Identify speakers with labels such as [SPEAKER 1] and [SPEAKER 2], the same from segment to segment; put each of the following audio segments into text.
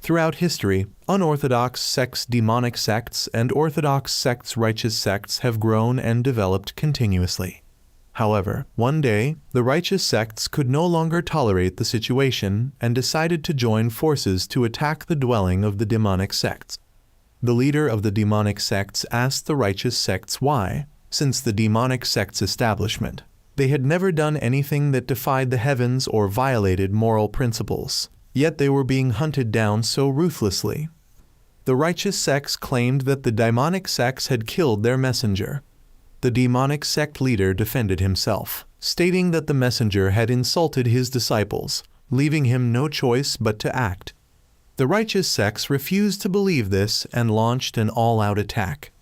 [SPEAKER 1] Throughout history, unorthodox sects, demonic sects, and orthodox sects, righteous sects have grown and developed continuously. However, one day, the righteous sects could no longer tolerate the situation and decided to join forces to attack the dwelling of the demonic sects. The leader of the demonic sects asked the righteous sects why, since the demonic sects' establishment, they had never done anything that defied the heavens or violated moral principles, yet they were being hunted down so ruthlessly. The righteous sects claimed that the demonic sects had killed their messenger. The demonic sect leader defended himself, stating that the messenger had insulted his disciples, leaving him no choice but to act. The righteous sects refused to believe this and launched an all-out attack.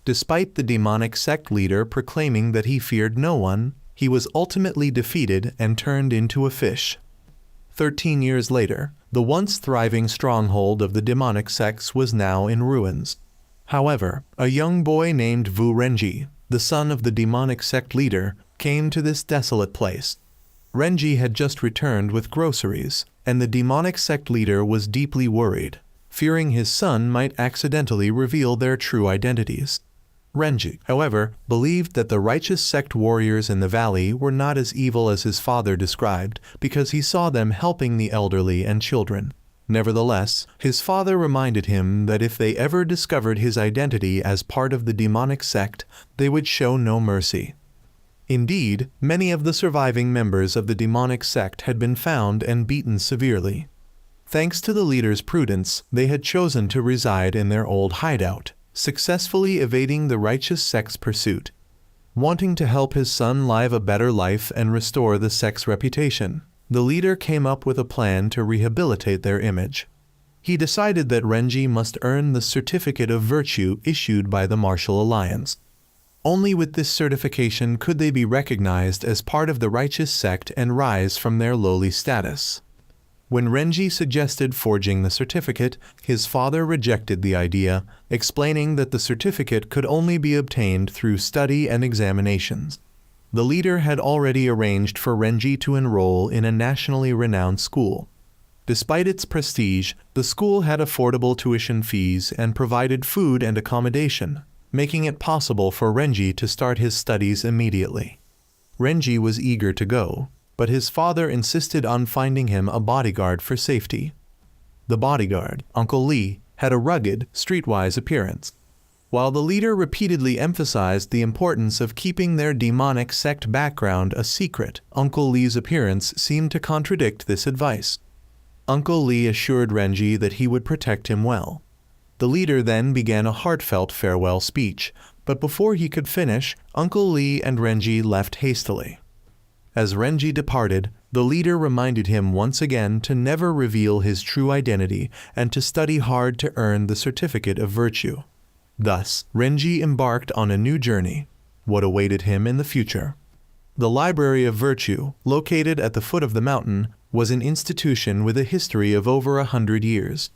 [SPEAKER 1] Despite the demonic sect leader proclaiming that he feared no one, he was ultimately defeated and turned into a fish. 13 years later, the once thriving stronghold of the demonic sects was now in ruins. However, a young boy named Vu Renji, the son of the demonic sect leader, came to this desolate place. Renji had just returned with groceries, and the demonic sect leader was deeply worried, fearing his son might accidentally reveal their true identities. Renji, however, believed that the righteous sect warriors in the valley were not as evil as his father described because he saw them helping the elderly and children. Nevertheless, his father reminded him that if they ever discovered his identity as part of the demonic sect, they would show no mercy. Indeed, many of the surviving members of the demonic sect had been found and beaten severely. Thanks to the leader's prudence, they had chosen to reside in their old hideout, successfully evading the righteous sect's pursuit. Wanting to help his son live a better life and restore the sect's reputation, the leader came up with a plan to rehabilitate their image. He decided that Renji must earn the certificate of virtue issued by the Martial Alliance. Only with this certification could they be recognized as part of the righteous sect and rise from their lowly status. When Renji suggested forging the certificate, his father rejected the idea, explaining that the certificate could only be obtained through study and examinations. The leader had already arranged for Renji to enroll in a nationally renowned school. Despite its prestige, the school had affordable tuition fees and provided food and accommodation, making it possible for Renji to start his studies immediately. Renji was eager to go, but his father insisted on finding him a bodyguard for safety. The bodyguard, Uncle Lee, had a rugged, streetwise appearance. While the leader repeatedly emphasized the importance of keeping their demonic sect background a secret, Uncle Lee's appearance seemed to contradict this advice. Uncle Lee assured Renji that he would protect him well. The leader then began a heartfelt farewell speech, but before he could finish, Uncle Lee and Renji left hastily. As Renji departed, the leader reminded him once again to never reveal his true identity and to study hard to earn the certificate of virtue. Thus, Renji embarked on a new journey. What awaited him in the future? The Library of Virtue, located at the foot of the mountain, was an institution with a history of over 100 years.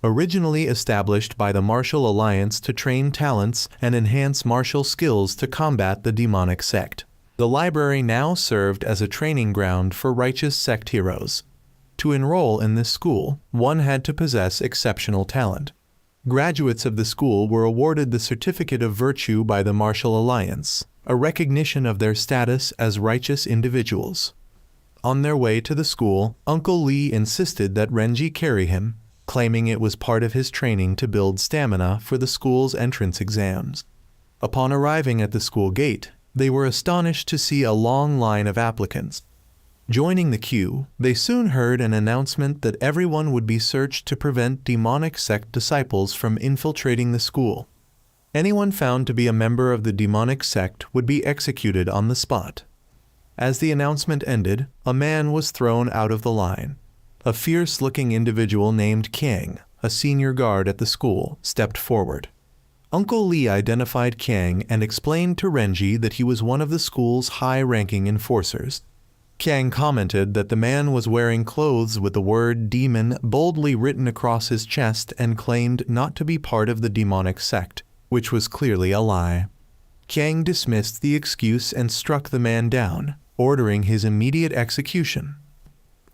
[SPEAKER 1] Originally established by the Martial Alliance to train talents and enhance martial skills to combat the demonic sect, the library now served as a training ground for righteous sect heroes. To enroll in this school, one had to possess exceptional talent. Graduates of the school were awarded the Certificate of Virtue by the Martial Alliance, a recognition of their status as righteous individuals. On their way to the school, Uncle Lee insisted that Renji carry him, claiming it was part of his training to build stamina for the school's entrance exams. Upon arriving at the school gate, they were astonished to see a long line of applicants. Joining the queue, they soon heard an announcement that everyone would be searched to prevent demonic sect disciples from infiltrating the school. Anyone found to be a member of the demonic sect would be executed on the spot. As the announcement ended, a man was thrown out of the line. A fierce-looking individual named Kang, a senior guard at the school, stepped forward. Uncle Lee identified Kang and explained to Renji that he was one of the school's high-ranking enforcers. Kang commented that the man was wearing clothes with the word demon boldly written across his chest and claimed not to be part of the demonic sect, which was clearly a lie. Kang dismissed the excuse and struck the man down, ordering his immediate execution.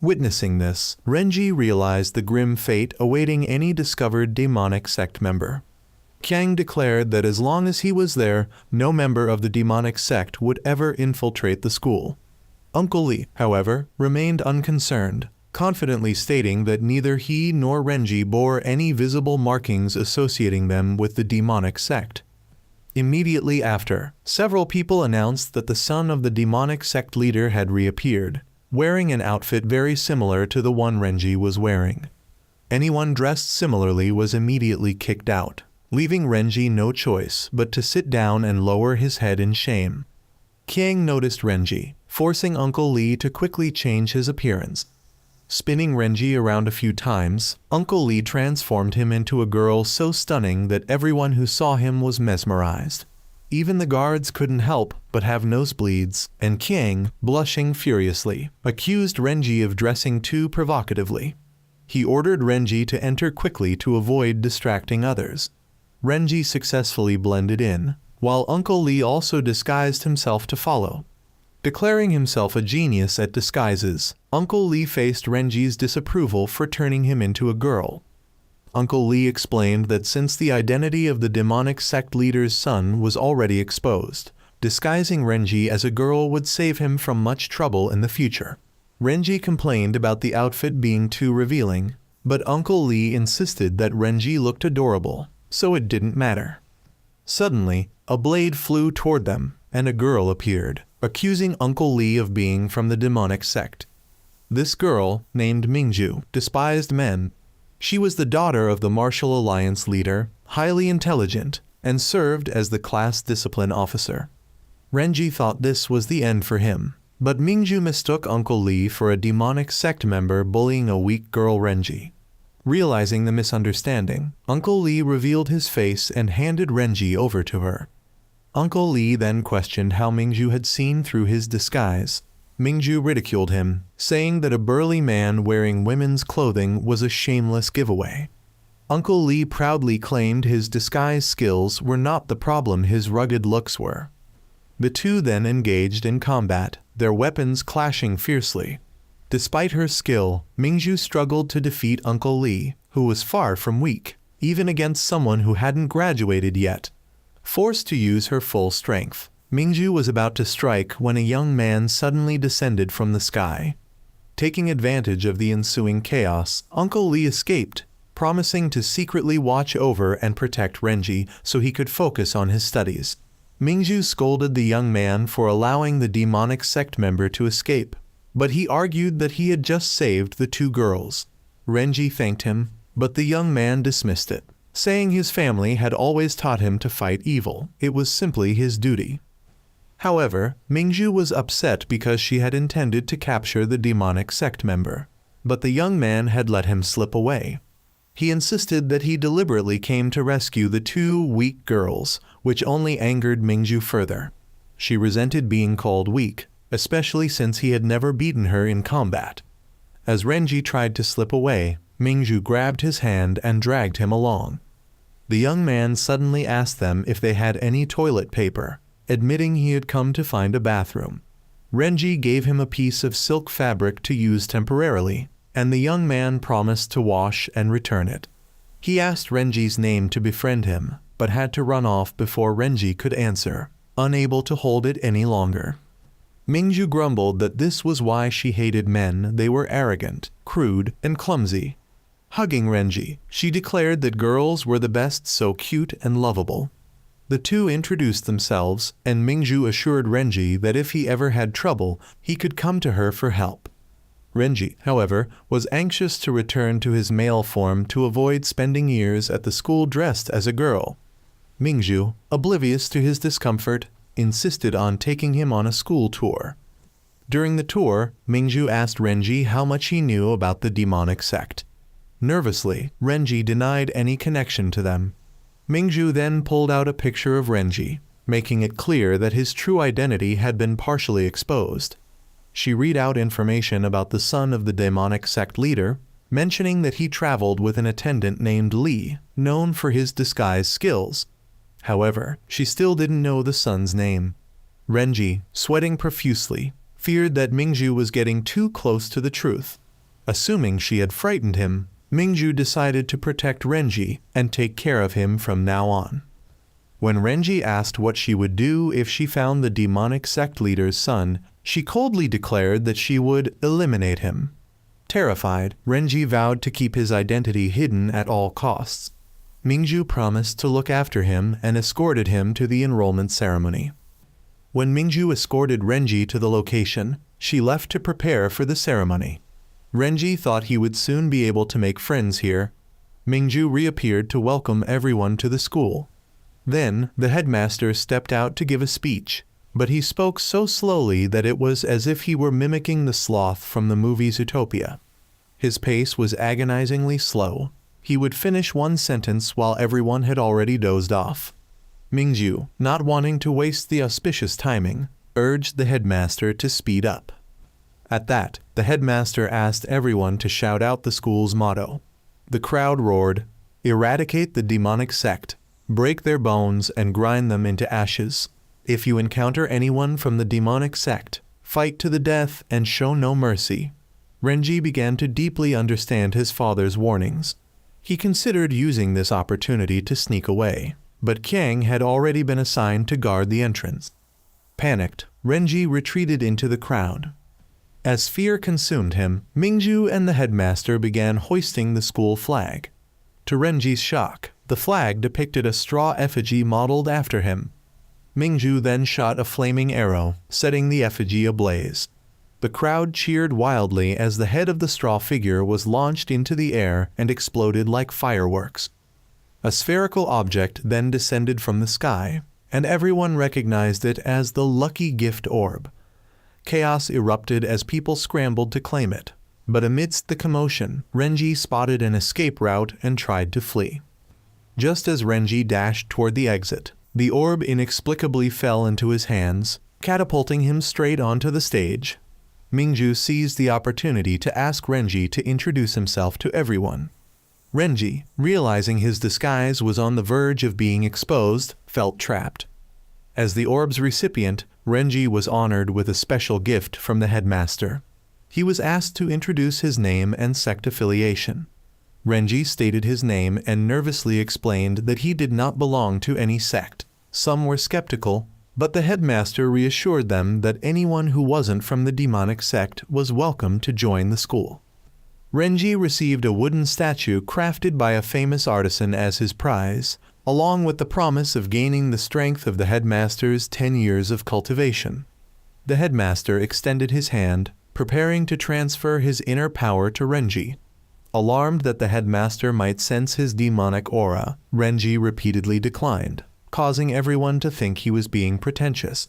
[SPEAKER 1] Witnessing this, Renji realized the grim fate awaiting any discovered demonic sect member. Kiang declared that as long as he was there, no member of the demonic sect would ever infiltrate the school. Uncle Lee, however, remained unconcerned, confidently stating that neither he nor Renji bore any visible markings associating them with the demonic sect. Immediately after, several people announced that the son of the demonic sect leader had reappeared, wearing an outfit very similar to the one Renji was wearing. Anyone dressed similarly was immediately kicked out, leaving Renji no choice but to sit down and lower his head in shame. Kiang noticed Renji, forcing Uncle Lee to quickly change his appearance. Spinning Renji around a few times, Uncle Lee transformed him into a girl so stunning that everyone who saw him was mesmerized. Even the guards couldn't help but have nosebleeds, and Kiang, blushing furiously, accused Renji of dressing too provocatively. He ordered Renji to enter quickly to avoid distracting others. Renji successfully blended in, while Uncle Lee also disguised himself to follow. Declaring himself a genius at disguises, Uncle Lee faced Renji's disapproval for turning him into a girl. Uncle Lee explained that since the identity of the demonic sect leader's son was already exposed, disguising Renji as a girl would save him from much trouble in the future. Renji complained about the outfit being too revealing, but Uncle Lee insisted that Renji looked adorable, so it didn't matter. Suddenly, a blade flew toward them, and a girl appeared, accusing Uncle Lee of being from the demonic sect. This girl, named Mingju, despised men. She was the daughter of the Martial Alliance leader, highly intelligent, and served as the class discipline officer. Renji thought this was the end for him, but Mingju mistook Uncle Lee for a demonic sect member bullying a weak girl Renji. Realizing the misunderstanding, Uncle Lee revealed his face and handed Renji over to her. Uncle Lee then questioned how Mingju had seen through his disguise. Mingju ridiculed him, saying that a burly man wearing women's clothing was a shameless giveaway. Uncle Lee proudly claimed his disguise skills were not the problem, his rugged looks were. The two then engaged in combat, their weapons clashing fiercely. Despite her skill, Mingju struggled to defeat Uncle Lee, who was far from weak, even against someone who hadn't graduated yet. Forced to use her full strength, Mingju was about to strike when a young man suddenly descended from the sky. Taking advantage of the ensuing chaos, Uncle Lee escaped, promising to secretly watch over and protect Renji so he could focus on his studies. Mingju scolded the young man for allowing the demonic sect member to escape, but he argued that he had just saved the two girls. Renji thanked him, but the young man dismissed it, saying his family had always taught him to fight evil. It was simply his duty. However, Mingju was upset because she had intended to capture the demonic sect member, but the young man had let him slip away. He insisted that he deliberately came to rescue the two weak girls, which only angered Mingju further. She resented being called weak, especially since he had never beaten her in combat. As Renji tried to slip away, Mingju grabbed his hand and dragged him along. The young man suddenly asked them if they had any toilet paper, admitting he had come to find a bathroom. Renji gave him a piece of silk fabric to use temporarily, and the young man promised to wash and return it. He asked Renji's name to befriend him, but had to run off before Renji could answer, unable to hold it any longer. Mingju grumbled that this was why she hated men. They were arrogant, crude, and clumsy. Hugging Renji, she declared that girls were the best, so cute and lovable. The two introduced themselves, and Mingju assured Renji that if he ever had trouble, he could come to her for help. Renji, however, was anxious to return to his male form to avoid spending years at the school dressed as a girl. Mingju, oblivious to his discomfort, insisted on taking him on a school tour. During the tour, Mingju asked Renji how much he knew about the demonic sect. Nervously, Renji denied any connection to them. Mingju then pulled out a picture of Renji, making it clear that his true identity had been partially exposed. She read out information about the son of the demonic sect leader, mentioning that he traveled with an attendant named Lee, known for his disguise skills. However, she still didn't know the son's name. Renji, sweating profusely, feared that Mingju was getting too close to the truth. Assuming she had frightened him, Mingju decided to protect Renji and take care of him from now on. When Renji asked what she would do if she found the demonic sect leader's son, she coldly declared that she would eliminate him. Terrified, Renji vowed to keep his identity hidden at all costs. Mingju promised to look after him and escorted him to the enrollment ceremony. When Mingju escorted Renji to the location, she left to prepare for the ceremony. Renji thought he would soon be able to make friends here. Mingju reappeared to welcome everyone to the school. Then, the headmaster stepped out to give a speech, but he spoke so slowly that it was as if he were mimicking the sloth from the movie Zootopia. His pace was agonizingly slow. He would finish one sentence while everyone had already dozed off. Mingju, not wanting to waste the auspicious timing, urged the headmaster to speed up. At that, the headmaster asked everyone to shout out the school's motto. The crowd roared, "Eradicate the demonic sect, break their bones and grind them into ashes. If you encounter anyone from the demonic sect, fight to the death and show no mercy." Renji began to deeply understand his father's warnings. He considered using this opportunity to sneak away, but Kang had already been assigned to guard the entrance. Panicked, Renji retreated into the crowd. As fear consumed him, Mingju and the headmaster began hoisting the school flag. To Renji's shock, the flag depicted a straw effigy modeled after him. Mingju then shot a flaming arrow, setting the effigy ablaze. The crowd cheered wildly as the head of the straw figure was launched into the air and exploded like fireworks. A spherical object then descended from the sky, and everyone recognized it as the lucky gift orb. Chaos erupted as people scrambled to claim it, but amidst the commotion, Renji spotted an escape route and tried to flee. Just as Renji dashed toward the exit, the orb inexplicably fell into his hands, catapulting him straight onto the stage. Mingju seized the opportunity to ask Renji to introduce himself to everyone. Renji, realizing his disguise was on the verge of being exposed, felt trapped. As the orb's recipient, Renji was honored with a special gift from the headmaster. He was asked to introduce his name and sect affiliation. Renji stated his name and nervously explained that he did not belong to any sect. Some were skeptical, but the headmaster reassured them that anyone who wasn't from the demonic sect was welcome to join the school. Renji received a wooden statue crafted by a famous artisan as his prize, along with the promise of gaining the strength of the headmaster's 10 years of cultivation. The headmaster extended his hand, preparing to transfer his inner power to Renji. Alarmed that the headmaster might sense his demonic aura, Renji repeatedly declined, causing everyone to think he was being pretentious.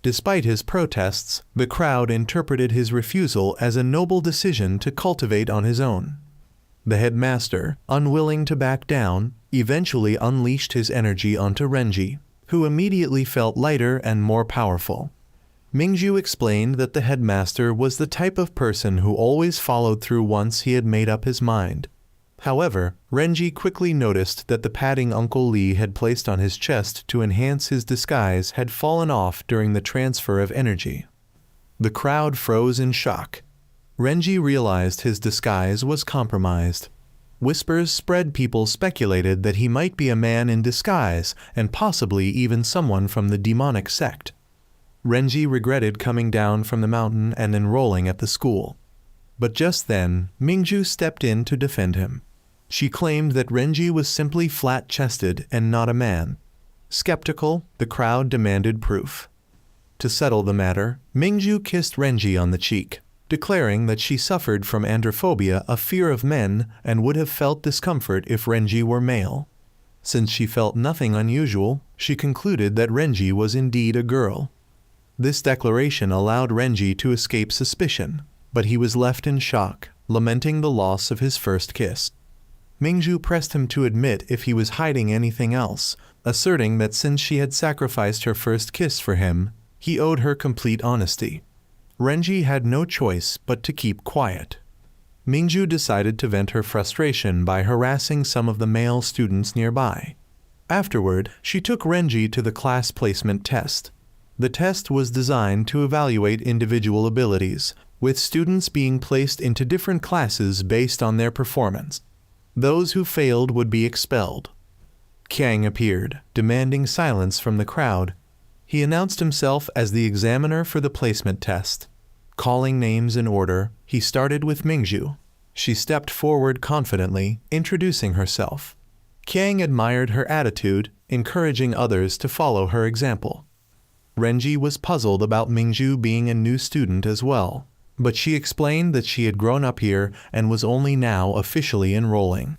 [SPEAKER 1] Despite his protests, the crowd interpreted his refusal as a noble decision to cultivate on his own. The headmaster, unwilling to back down, eventually unleashed his energy onto Renji, who immediately felt lighter and more powerful. Mingju explained that the headmaster was the type of person who always followed through once he had made up his mind. However, Renji quickly noticed that the padding Uncle Lee had placed on his chest to enhance his disguise had fallen off during the transfer of energy. The crowd froze in shock. Renji realized his disguise was compromised. Whispers spread. People speculated that he might be a man in disguise and possibly even someone from the demonic sect. Renji regretted coming down from the mountain and enrolling at the school. But just then, Mingju stepped in to defend him. She claimed that Renji was simply flat-chested and not a man. Skeptical, the crowd demanded proof. To settle the matter, Mingju kissed Renji on the cheek, declaring that she suffered from androphobia, a fear of men, and would have felt discomfort if Renji were male. Since she felt nothing unusual, she concluded that Renji was indeed a girl. This declaration allowed Renji to escape suspicion, but he was left in shock, lamenting the loss of his first kiss. Mingju pressed him to admit if he was hiding anything else, asserting that since she had sacrificed her first kiss for him, he owed her complete honesty. Renji had no choice but to keep quiet. Mingju decided to vent her frustration by harassing some of the male students nearby. Afterward, she took Renji to the class placement test. The test was designed to evaluate individual abilities, with students being placed into different classes based on their performance. Those who failed would be expelled. Kang appeared, demanding silence from the crowd. He announced himself as the examiner for the placement test. Calling names in order, he started with Mingzhu. She stepped forward confidently, introducing herself. Kang admired her attitude, encouraging others to follow her example. Renji was puzzled about Mingzhu being a new student as well, but she explained that she had grown up here and was only now officially enrolling.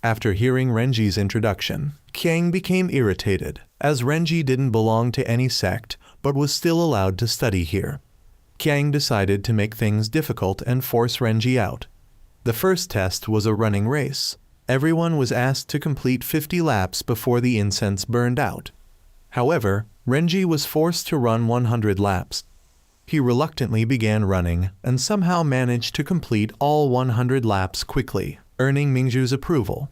[SPEAKER 1] After hearing Renji's introduction, Kang became irritated, as Renji didn't belong to any sect but was still allowed to study here. Kang decided to make things difficult and force Renji out. The first test was a running race. Everyone was asked to complete 50 laps before the incense burned out. However, Renji was forced to run 100 laps. He reluctantly began running and somehow managed to complete all 100 laps quickly, earning Mingzhu's approval.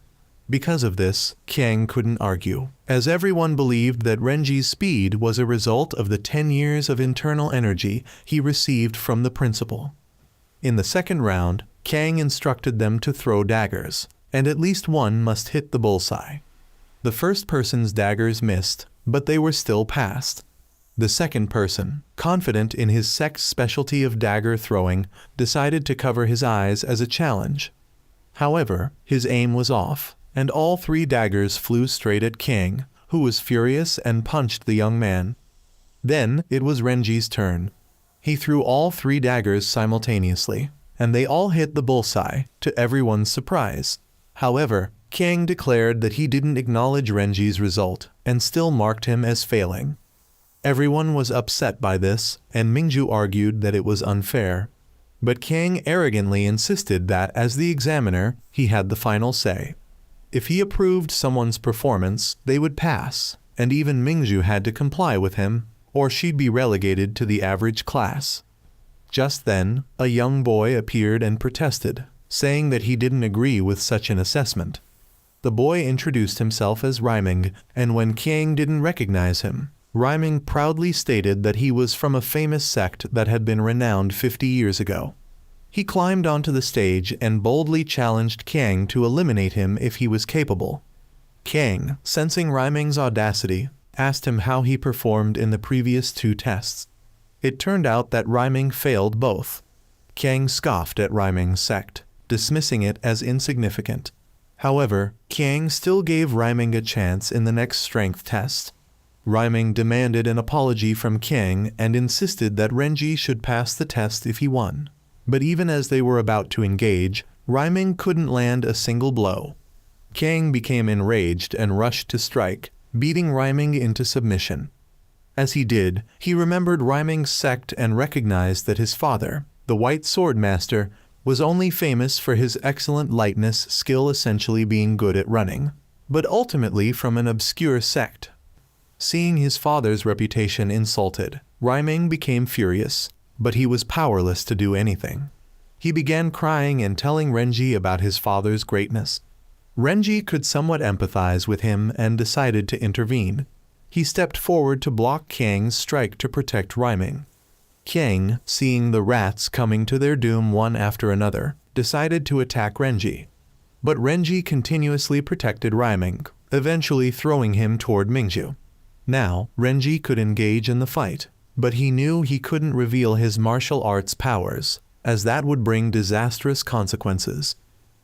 [SPEAKER 1] Because of this, Kang couldn't argue, as everyone believed that Renji's speed was a result of the 10 years of internal energy he received from the principal. In the second round, Kang instructed them to throw daggers, and at least one must hit the bullseye. The first person's daggers missed, but they were still passed. The second person, confident in his sect's specialty of dagger throwing, decided to cover his eyes as a challenge. However, his aim was off, and all 3 daggers flew straight at Kang, who was furious and punched the young man. Then it was Renji's turn. He threw all 3 daggers simultaneously, and they all hit the bullseye, to everyone's surprise. However, Kang declared that he didn't acknowledge Renji's result, and still marked him as failing. Everyone was upset by this, and Mingzhu argued that it was unfair. But Kang arrogantly insisted that, as the examiner, he had the final say. If he approved someone's performance, they would pass, and even Mingzhu had to comply with him, or she'd be relegated to the average class. Just then, a young boy appeared and protested, saying that he didn't agree with such an assessment. The boy introduced himself as Rhyming, and when Kang didn't recognize him, Rhyming proudly stated that he was from a famous sect that had been renowned 50 years ago. He climbed onto the stage and boldly challenged Kang to eliminate him if he was capable. Kang, sensing Rhyming's audacity, asked him how he performed in the previous 2 tests. It turned out that Rhyming failed both. Kang scoffed at Rhyming's sect, dismissing it as insignificant. However, Kang still gave Rhyming a chance in the next strength test. Rhyming demanded an apology from Kang and insisted that Renji should pass the test if he won. But even as they were about to engage, Rhyming couldn't land a single blow. Kang became enraged and rushed to strike, beating Rhyming into submission. As he did, he remembered Rhyming's sect and recognized that his father, the White Sword Master, was only famous for his excellent lightness skill, essentially being good at running, but ultimately from an obscure sect. Seeing his father's reputation insulted, Rhyming became furious, but he was powerless to do anything. He began crying and telling Renji about his father's greatness. Renji could somewhat empathize with him and decided to intervene. He stepped forward to block Kang's strike to protect Rhyming. Kang, seeing the rats coming to their doom one after another, decided to attack Renji. But Renji continuously protected Rhyming, eventually throwing him toward Mingzhu. Now, Renji could engage in the fight, but he knew he couldn't reveal his martial arts powers, as that would bring disastrous consequences.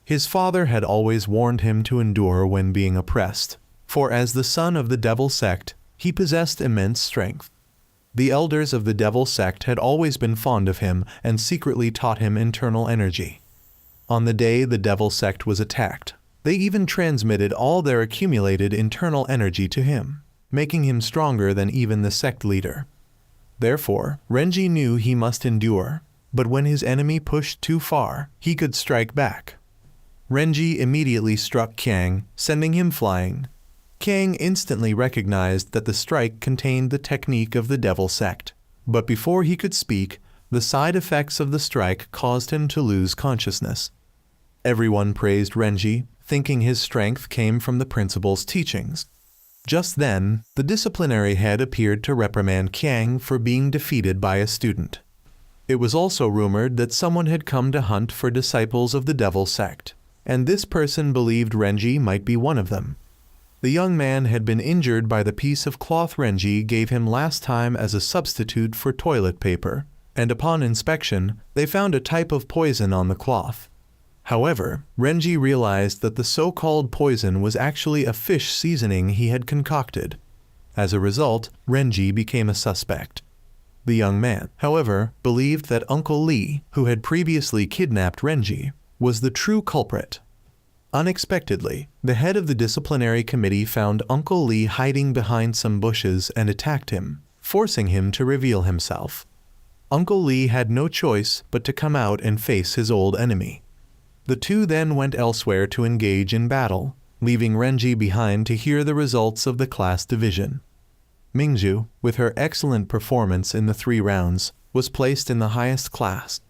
[SPEAKER 1] His father had always warned him to endure when being oppressed, for as the son of the Devil Sect, he possessed immense strength. The elders of the Devil Sect had always been fond of him and secretly taught him internal energy. On the day the Devil Sect was attacked, they even transmitted all their accumulated internal energy to him, making him stronger than even the sect leader. Therefore, Renji knew he must endure, but when his enemy pushed too far, he could strike back. Renji immediately struck Kang, sending him flying. Kang instantly recognized that the strike contained the technique of the Devil Sect, but before he could speak, the side effects of the strike caused him to lose consciousness. Everyone praised Renji, thinking his strength came from the principal's teachings. Just then, the disciplinary head appeared to reprimand Kang for being defeated by a student. It was also rumored that someone had come to hunt for disciples of the devil sect, and this person believed Renji might be one of them. The young man had been injured by the piece of cloth Renji gave him last time as a substitute for toilet paper, and upon inspection, they found a type of poison on the cloth. However, Renji realized that the so-called poison was actually a fish seasoning he had concocted. As a result, Renji became a suspect. The young man, however, believed that Uncle Lee, who had previously kidnapped Renji, was the true culprit. Unexpectedly, the head of the disciplinary committee found Uncle Lee hiding behind some bushes and attacked him, forcing him to reveal himself. Uncle Lee had no choice but to come out and face his old enemy. The two then went elsewhere to engage in battle, leaving Renji behind to hear the results of the class division. Mingju, with her excellent performance in the 3 rounds, was placed in the highest class.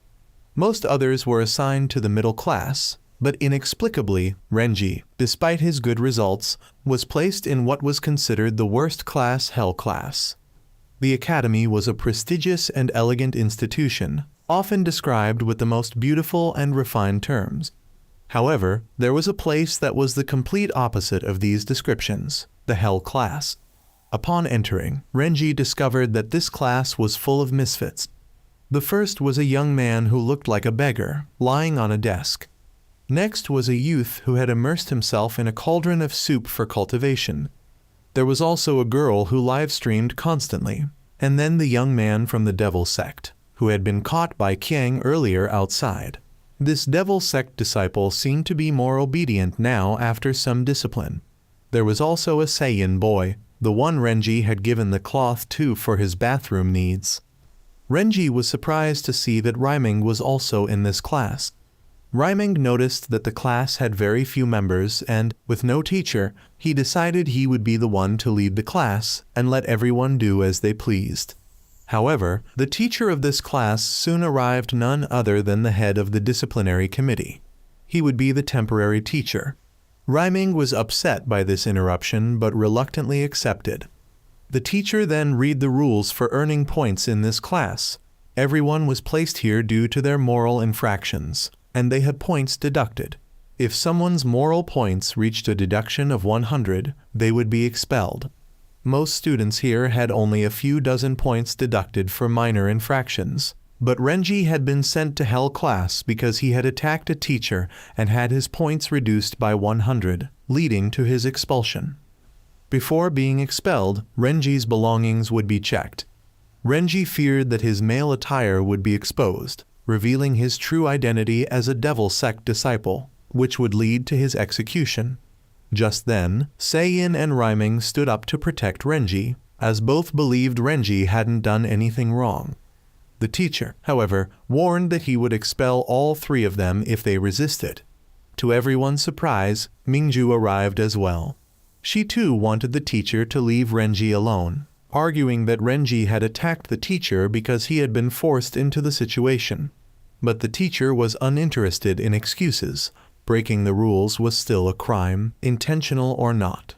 [SPEAKER 1] Most others were assigned to the middle class, but inexplicably, Renji, despite his good results, was placed in what was considered the worst class, Hell class. The academy was a prestigious and elegant institution, often described with the most beautiful and refined terms. However, there was a place that was the complete opposite of these descriptions, the Hell class. Upon entering, Renji discovered that this class was full of misfits. The first was a young man who looked like a beggar, lying on a desk. Next was a youth who had immersed himself in a cauldron of soup for cultivation. There was also a girl who live-streamed constantly, and then the young man from the devil sect, who had been caught by Qiang earlier outside. This devil sect disciple seemed to be more obedient now after some discipline. There was also a Saiyan boy, the one Renji had given the cloth to for his bathroom needs. Renji was surprised to see that Rhyming was also in this class. Rhyming noticed that the class had very few members and, with no teacher, he decided he would be the one to lead the class and let everyone do as they pleased. However, the teacher of this class soon arrived, none other than the head of the disciplinary committee. He would be the temporary teacher. Rhyming was upset by this interruption but reluctantly accepted. The teacher then read the rules for earning points in this class. Everyone was placed here due to their moral infractions, and they had points deducted. If someone's moral points reached a deduction of 100, they would be expelled. Most students here had only a few dozen points deducted for minor infractions, but Renji had been sent to Hell class because he had attacked a teacher and had his points reduced by 100, leading to his expulsion. Before being expelled, Renji's belongings would be checked. Renji feared that his male attire would be exposed, revealing his true identity as a devil sect disciple, which would lead to his execution. Just then, Seiyin and Rhyming stood up to protect Renji, as both believed Renji hadn't done anything wrong. The teacher, however, warned that he would expel all 3 of them if they resisted. To everyone's surprise, Mingju arrived as well. She too wanted the teacher to leave Renji alone, arguing that Renji had attacked the teacher because he had been forced into the situation. But the teacher was uninterested in excuses. Breaking the rules was still a crime, intentional or not.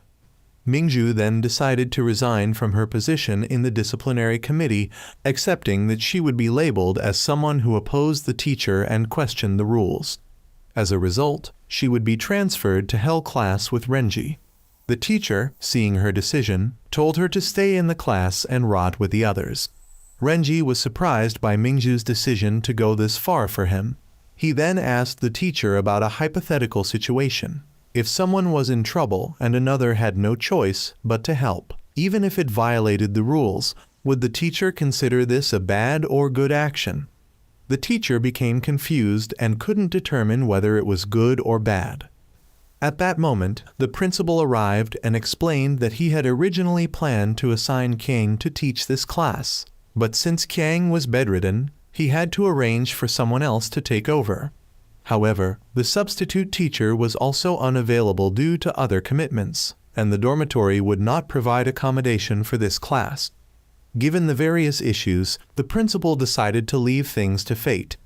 [SPEAKER 1] Mingju then decided to resign from her position in the disciplinary committee, accepting that she would be labeled as someone who opposed the teacher and questioned the rules. As a result, she would be transferred to Hell class with Renji. The teacher, seeing her decision, told her to stay in the class and rot with the others. Renji was surprised by Mingju's decision to go this far for him. He then asked the teacher about a hypothetical situation. If someone was in trouble and another had no choice but to help, even if it violated the rules, would the teacher consider this a bad or good action? The teacher became confused and couldn't determine whether it was good or bad. At that moment, the principal arrived and explained that he had originally planned to assign Qiang to teach this class, but since Qiang was bedridden, he had to arrange for someone else to take over. However, the substitute teacher was also unavailable due to other commitments, and the dormitory would not provide accommodation for this class. Given the various issues, the principal decided to leave things to fate.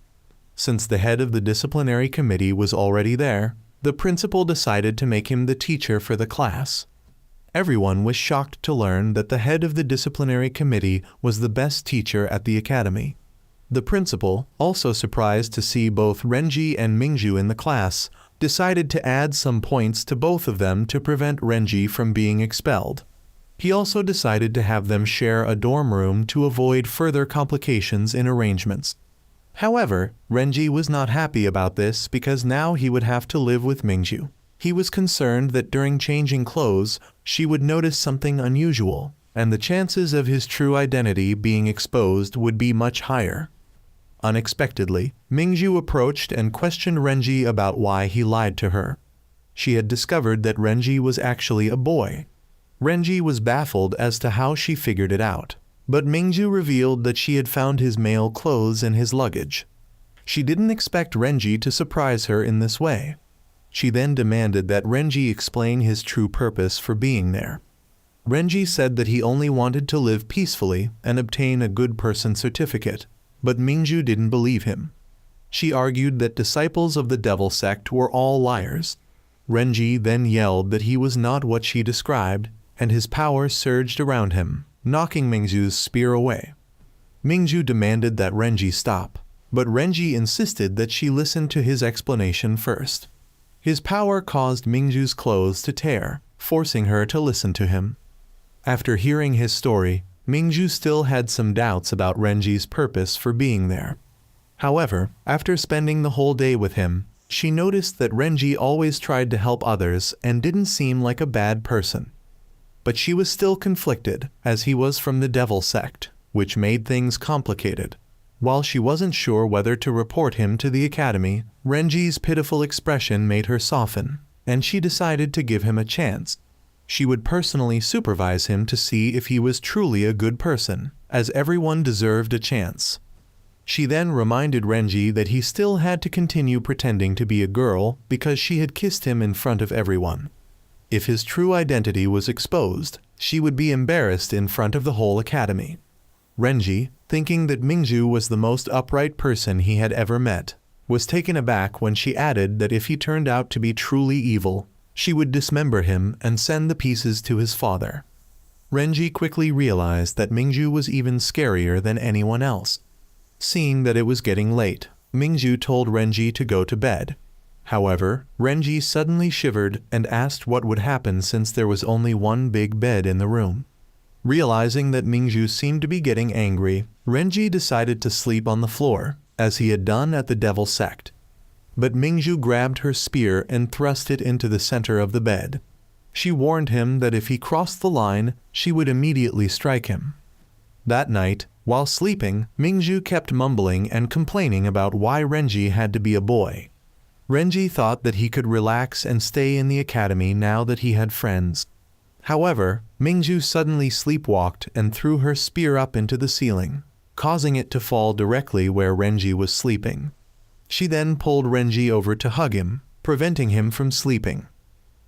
[SPEAKER 1] Since the head of the disciplinary committee was already there, the principal decided to make him the teacher for the class. Everyone was shocked to learn that the head of the disciplinary committee was the best teacher at the academy. The principal, also surprised to see both Renji and Mingju in the class, decided to add some points to both of them to prevent Renji from being expelled. He also decided to have them share a dorm room to avoid further complications in arrangements. However, Renji was not happy about this because now he would have to live with Mingju. He was concerned that during changing clothes, she would notice something unusual, and the chances of his true identity being exposed would be much higher. Unexpectedly, Mingju approached and questioned Renji about why he lied to her. She had discovered that Renji was actually a boy. Renji was baffled as to how she figured it out, but Mingju revealed that she had found his male clothes in his luggage. She didn't expect Renji to surprise her in this way. She then demanded that Renji explain his true purpose for being there. Renji said that he only wanted to live peacefully and obtain a good person certificate, but Mingju didn't believe him. She argued that disciples of the devil sect were all liars. Renji then yelled that he was not what she described, and his power surged around him, knocking Mingju's spear away. Mingju demanded that Renji stop, but Renji insisted that she listen to his explanation first. His power caused Mingju's clothes to tear, forcing her to listen to him. After hearing his story, Mingju still had some doubts about Renji's purpose for being there. However, after spending the whole day with him, she noticed that Renji always tried to help others and didn't seem like a bad person. But she was still conflicted, as he was from the devil sect, which made things complicated. While she wasn't sure whether to report him to the academy, Renji's pitiful expression made her soften, and she decided to give him a chance. She would personally supervise him to see if he was truly a good person, as everyone deserved a chance. She then reminded Renji that he still had to continue pretending to be a girl because she had kissed him in front of everyone. If his true identity was exposed, she would be embarrassed in front of the whole academy. Renji, thinking that Mingju was the most upright person he had ever met, was taken aback when she added that if he turned out to be truly evil, she would dismember him and send the pieces to his father. Renji quickly realized that Mingju was even scarier than anyone else. Seeing that it was getting late, Mingju told Renji to go to bed. However, Renji suddenly shivered and asked what would happen since there was only one big bed in the room. Realizing that Mingju seemed to be getting angry, Renji decided to sleep on the floor, as he had done at the devil sect. But Mingju grabbed her spear and thrust it into the center of the bed. She warned him that if he crossed the line, she would immediately strike him. That night, while sleeping, Mingju kept mumbling and complaining about why Renji had to be a boy. Renji thought that he could relax and stay in the academy now that he had friends. However, Mingju suddenly sleepwalked and threw her spear up into the ceiling, causing it to fall directly where Renji was sleeping. She then pulled Renji over to hug him, preventing him from sleeping.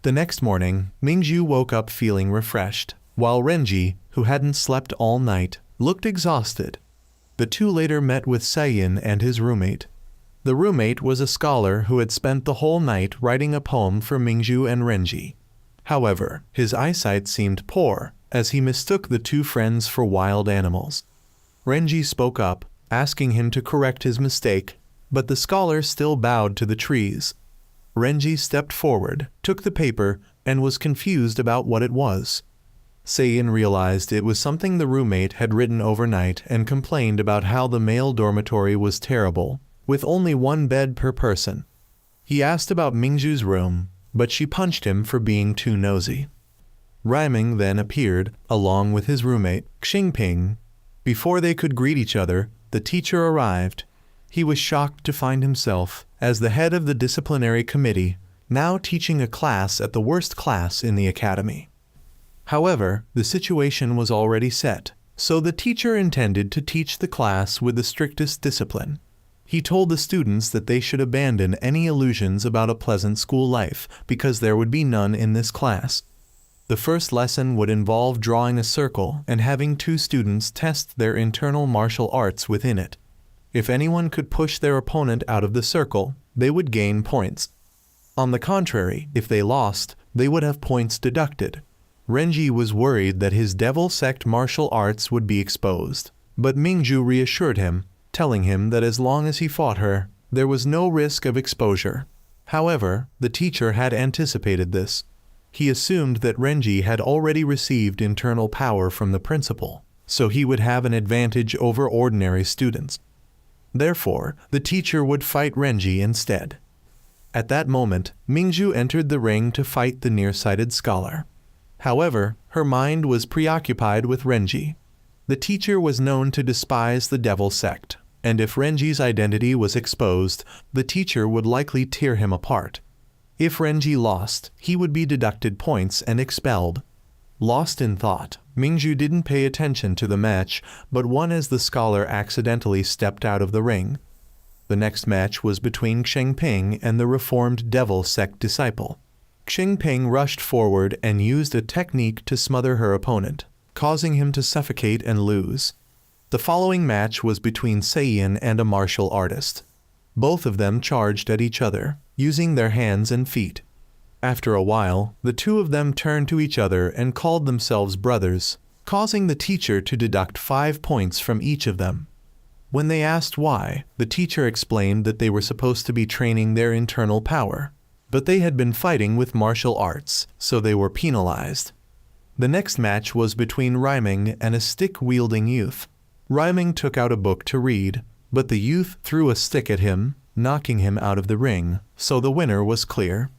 [SPEAKER 1] The next morning, Mingju woke up feeling refreshed, while Renji, who hadn't slept all night, looked exhausted. The two later met with Seiyin and his roommate. The roommate was a scholar who had spent the whole night writing a poem for Mingju and Renji. However, his eyesight seemed poor, as he mistook the two friends for wild animals. Renji spoke up, asking him to correct his mistake, but the scholar still bowed to the trees. Renji stepped forward, took the paper, and was confused about what it was. Seiyin realized it was something the roommate had written overnight and complained about how the male dormitory was terrible, with only one bed per person. He asked about Mingju's room, but she punched him for being too nosy. Rhyming then appeared, along with his roommate, Xingping. Before they could greet each other, the teacher arrived. He was shocked to find himself, as the head of the disciplinary committee, now teaching a class at the worst class in the academy. However, the situation was already set, so the teacher intended to teach the class with the strictest discipline. He told the students that they should abandon any illusions about a pleasant school life, because there would be none in this class. The first lesson would involve drawing a circle and having two students test their internal martial arts within it. If anyone could push their opponent out of the circle, they would gain points. On the contrary, if they lost, they would have points deducted. Renji was worried that his devil sect martial arts would be exposed, but Mingju reassured him, telling him that as long as he fought her, there was no risk of exposure. However, the teacher had anticipated this. He assumed that Renji had already received internal power from the principal, so he would have an advantage over ordinary students. Therefore, the teacher would fight Renji instead. At that moment, Mingju entered the ring to fight the nearsighted scholar. However, her mind was preoccupied with Renji. The teacher was known to despise the devil sect, and if Renji's identity was exposed, the teacher would likely tear him apart. If Renji lost, he would be deducted points and expelled. Lost in thought, Mingju didn't pay attention to the match, but won as the scholar accidentally stepped out of the ring. The next match was between Xingping and the reformed devil sect disciple. Xingping rushed forward and used a technique to smother her opponent, causing him to suffocate and lose. The following match was between Seiyin and a martial artist. Both of them charged at each other, using their hands and feet. After a while, the two of them turned to each other and called themselves brothers, causing the teacher to deduct 5 points from each of them. When they asked why, the teacher explained that they were supposed to be training their internal power, but they had been fighting with martial arts, so they were penalized. The next match was between Rhyming and a stick-wielding youth. Rhyming took out a book to read, but the youth threw a stick at him, knocking him out of the ring, so the winner was clear.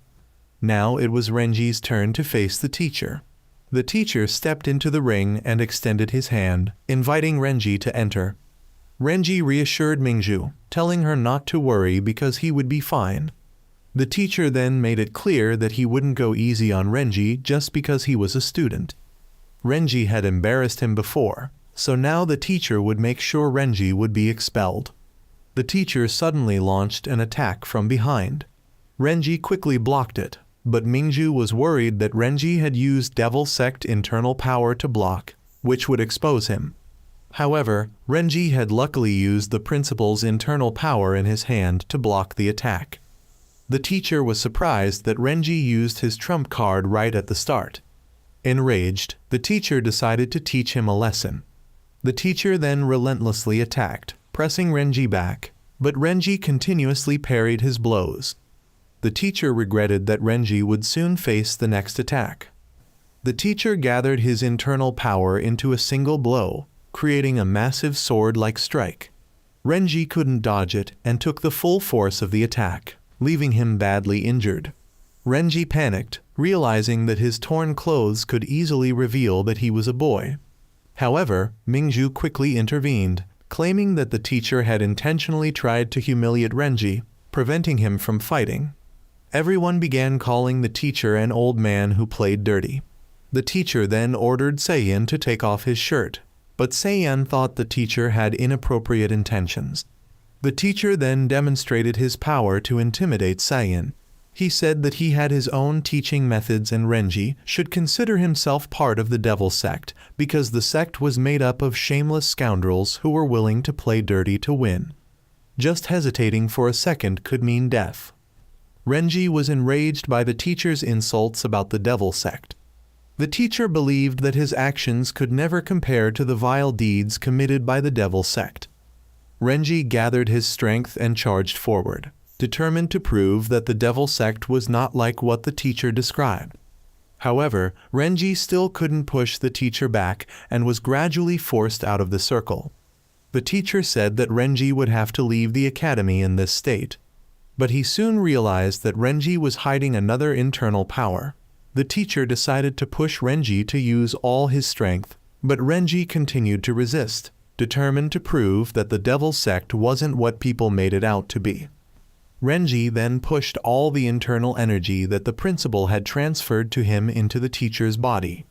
[SPEAKER 1] Now it was Renji's turn to face the teacher. The teacher stepped into the ring and extended his hand, inviting Renji to enter. Renji reassured Mingju, telling her not to worry because he would be fine. The teacher then made it clear that he wouldn't go easy on Renji just because he was a student. Renji had embarrassed him before, so now the teacher would make sure Renji would be expelled. The teacher suddenly launched an attack from behind. Renji quickly blocked it, but Mingju was worried that Renji had used devil sect internal power to block, which would expose him. However, Renji had luckily used the principal's internal power in his hand to block the attack. The teacher was surprised that Renji used his trump card right at the start. Enraged, the teacher decided to teach him a lesson. The teacher then relentlessly attacked, pressing Renji back, but Renji continuously parried his blows. The teacher regretted that Renji would soon face the next attack. The teacher gathered his internal power into a single blow, creating a massive sword-like strike. Renji couldn't dodge it and took the full force of the attack, leaving him badly injured. Renji panicked, realizing that his torn clothes could easily reveal that he was a boy. However, Mingju quickly intervened, claiming that the teacher had intentionally tried to humiliate Renji, preventing him from fighting. Everyone began calling the teacher an old man who played dirty. The teacher then ordered Seiyin to take off his shirt, but Seiyin thought the teacher had inappropriate intentions. The teacher then demonstrated his power to intimidate Seiyin. He said that he had his own teaching methods and Renji should consider himself part of the devil sect because the sect was made up of shameless scoundrels who were willing to play dirty to win. Just hesitating for a second could mean death. Renji was enraged by the teacher's insults about the devil sect. The teacher believed that his actions could never compare to the vile deeds committed by the devil sect. Renji gathered his strength and charged forward, determined to prove that the devil sect was not like what the teacher described. However, Renji still couldn't push the teacher back and was gradually forced out of the circle. The teacher said that Renji would have to leave the academy in this state. But he soon realized that Renji was hiding another internal power. The teacher decided to push Renji to use all his strength, but Renji continued to resist, determined to prove that the devil sect wasn't what people made it out to be. Renji then pushed all the internal energy that the principal had transferred to him into the teacher's body.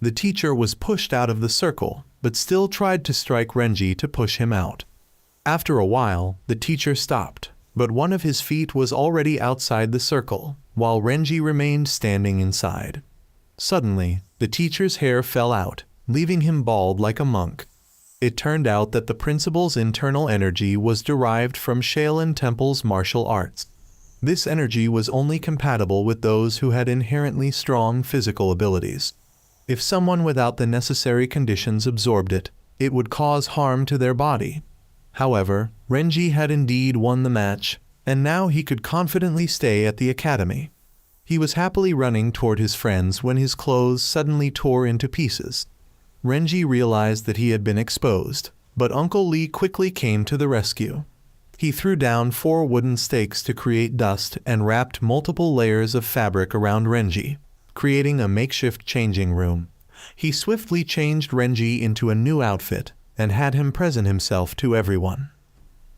[SPEAKER 1] The teacher was pushed out of the circle, but still tried to strike Renji to push him out. After a while, the teacher stopped, but one of his feet was already outside the circle, while Renji remained standing inside. Suddenly, the teacher's hair fell out, leaving him bald like a monk. It turned out that the principal's internal energy was derived from Shaolin Temple's martial arts. This energy was only compatible with those who had inherently strong physical abilities. If someone without the necessary conditions absorbed it, it would cause harm to their body. However, Renji had indeed won the match, and now he could confidently stay at the academy. He was happily running toward his friends when his clothes suddenly tore into pieces. Renji realized that he had been exposed, but Uncle Lee quickly came to the rescue. He threw down 4 wooden stakes to create dust and wrapped multiple layers of fabric around Renji, creating a makeshift changing room. He swiftly changed Renji into a new outfit and had him present himself to everyone.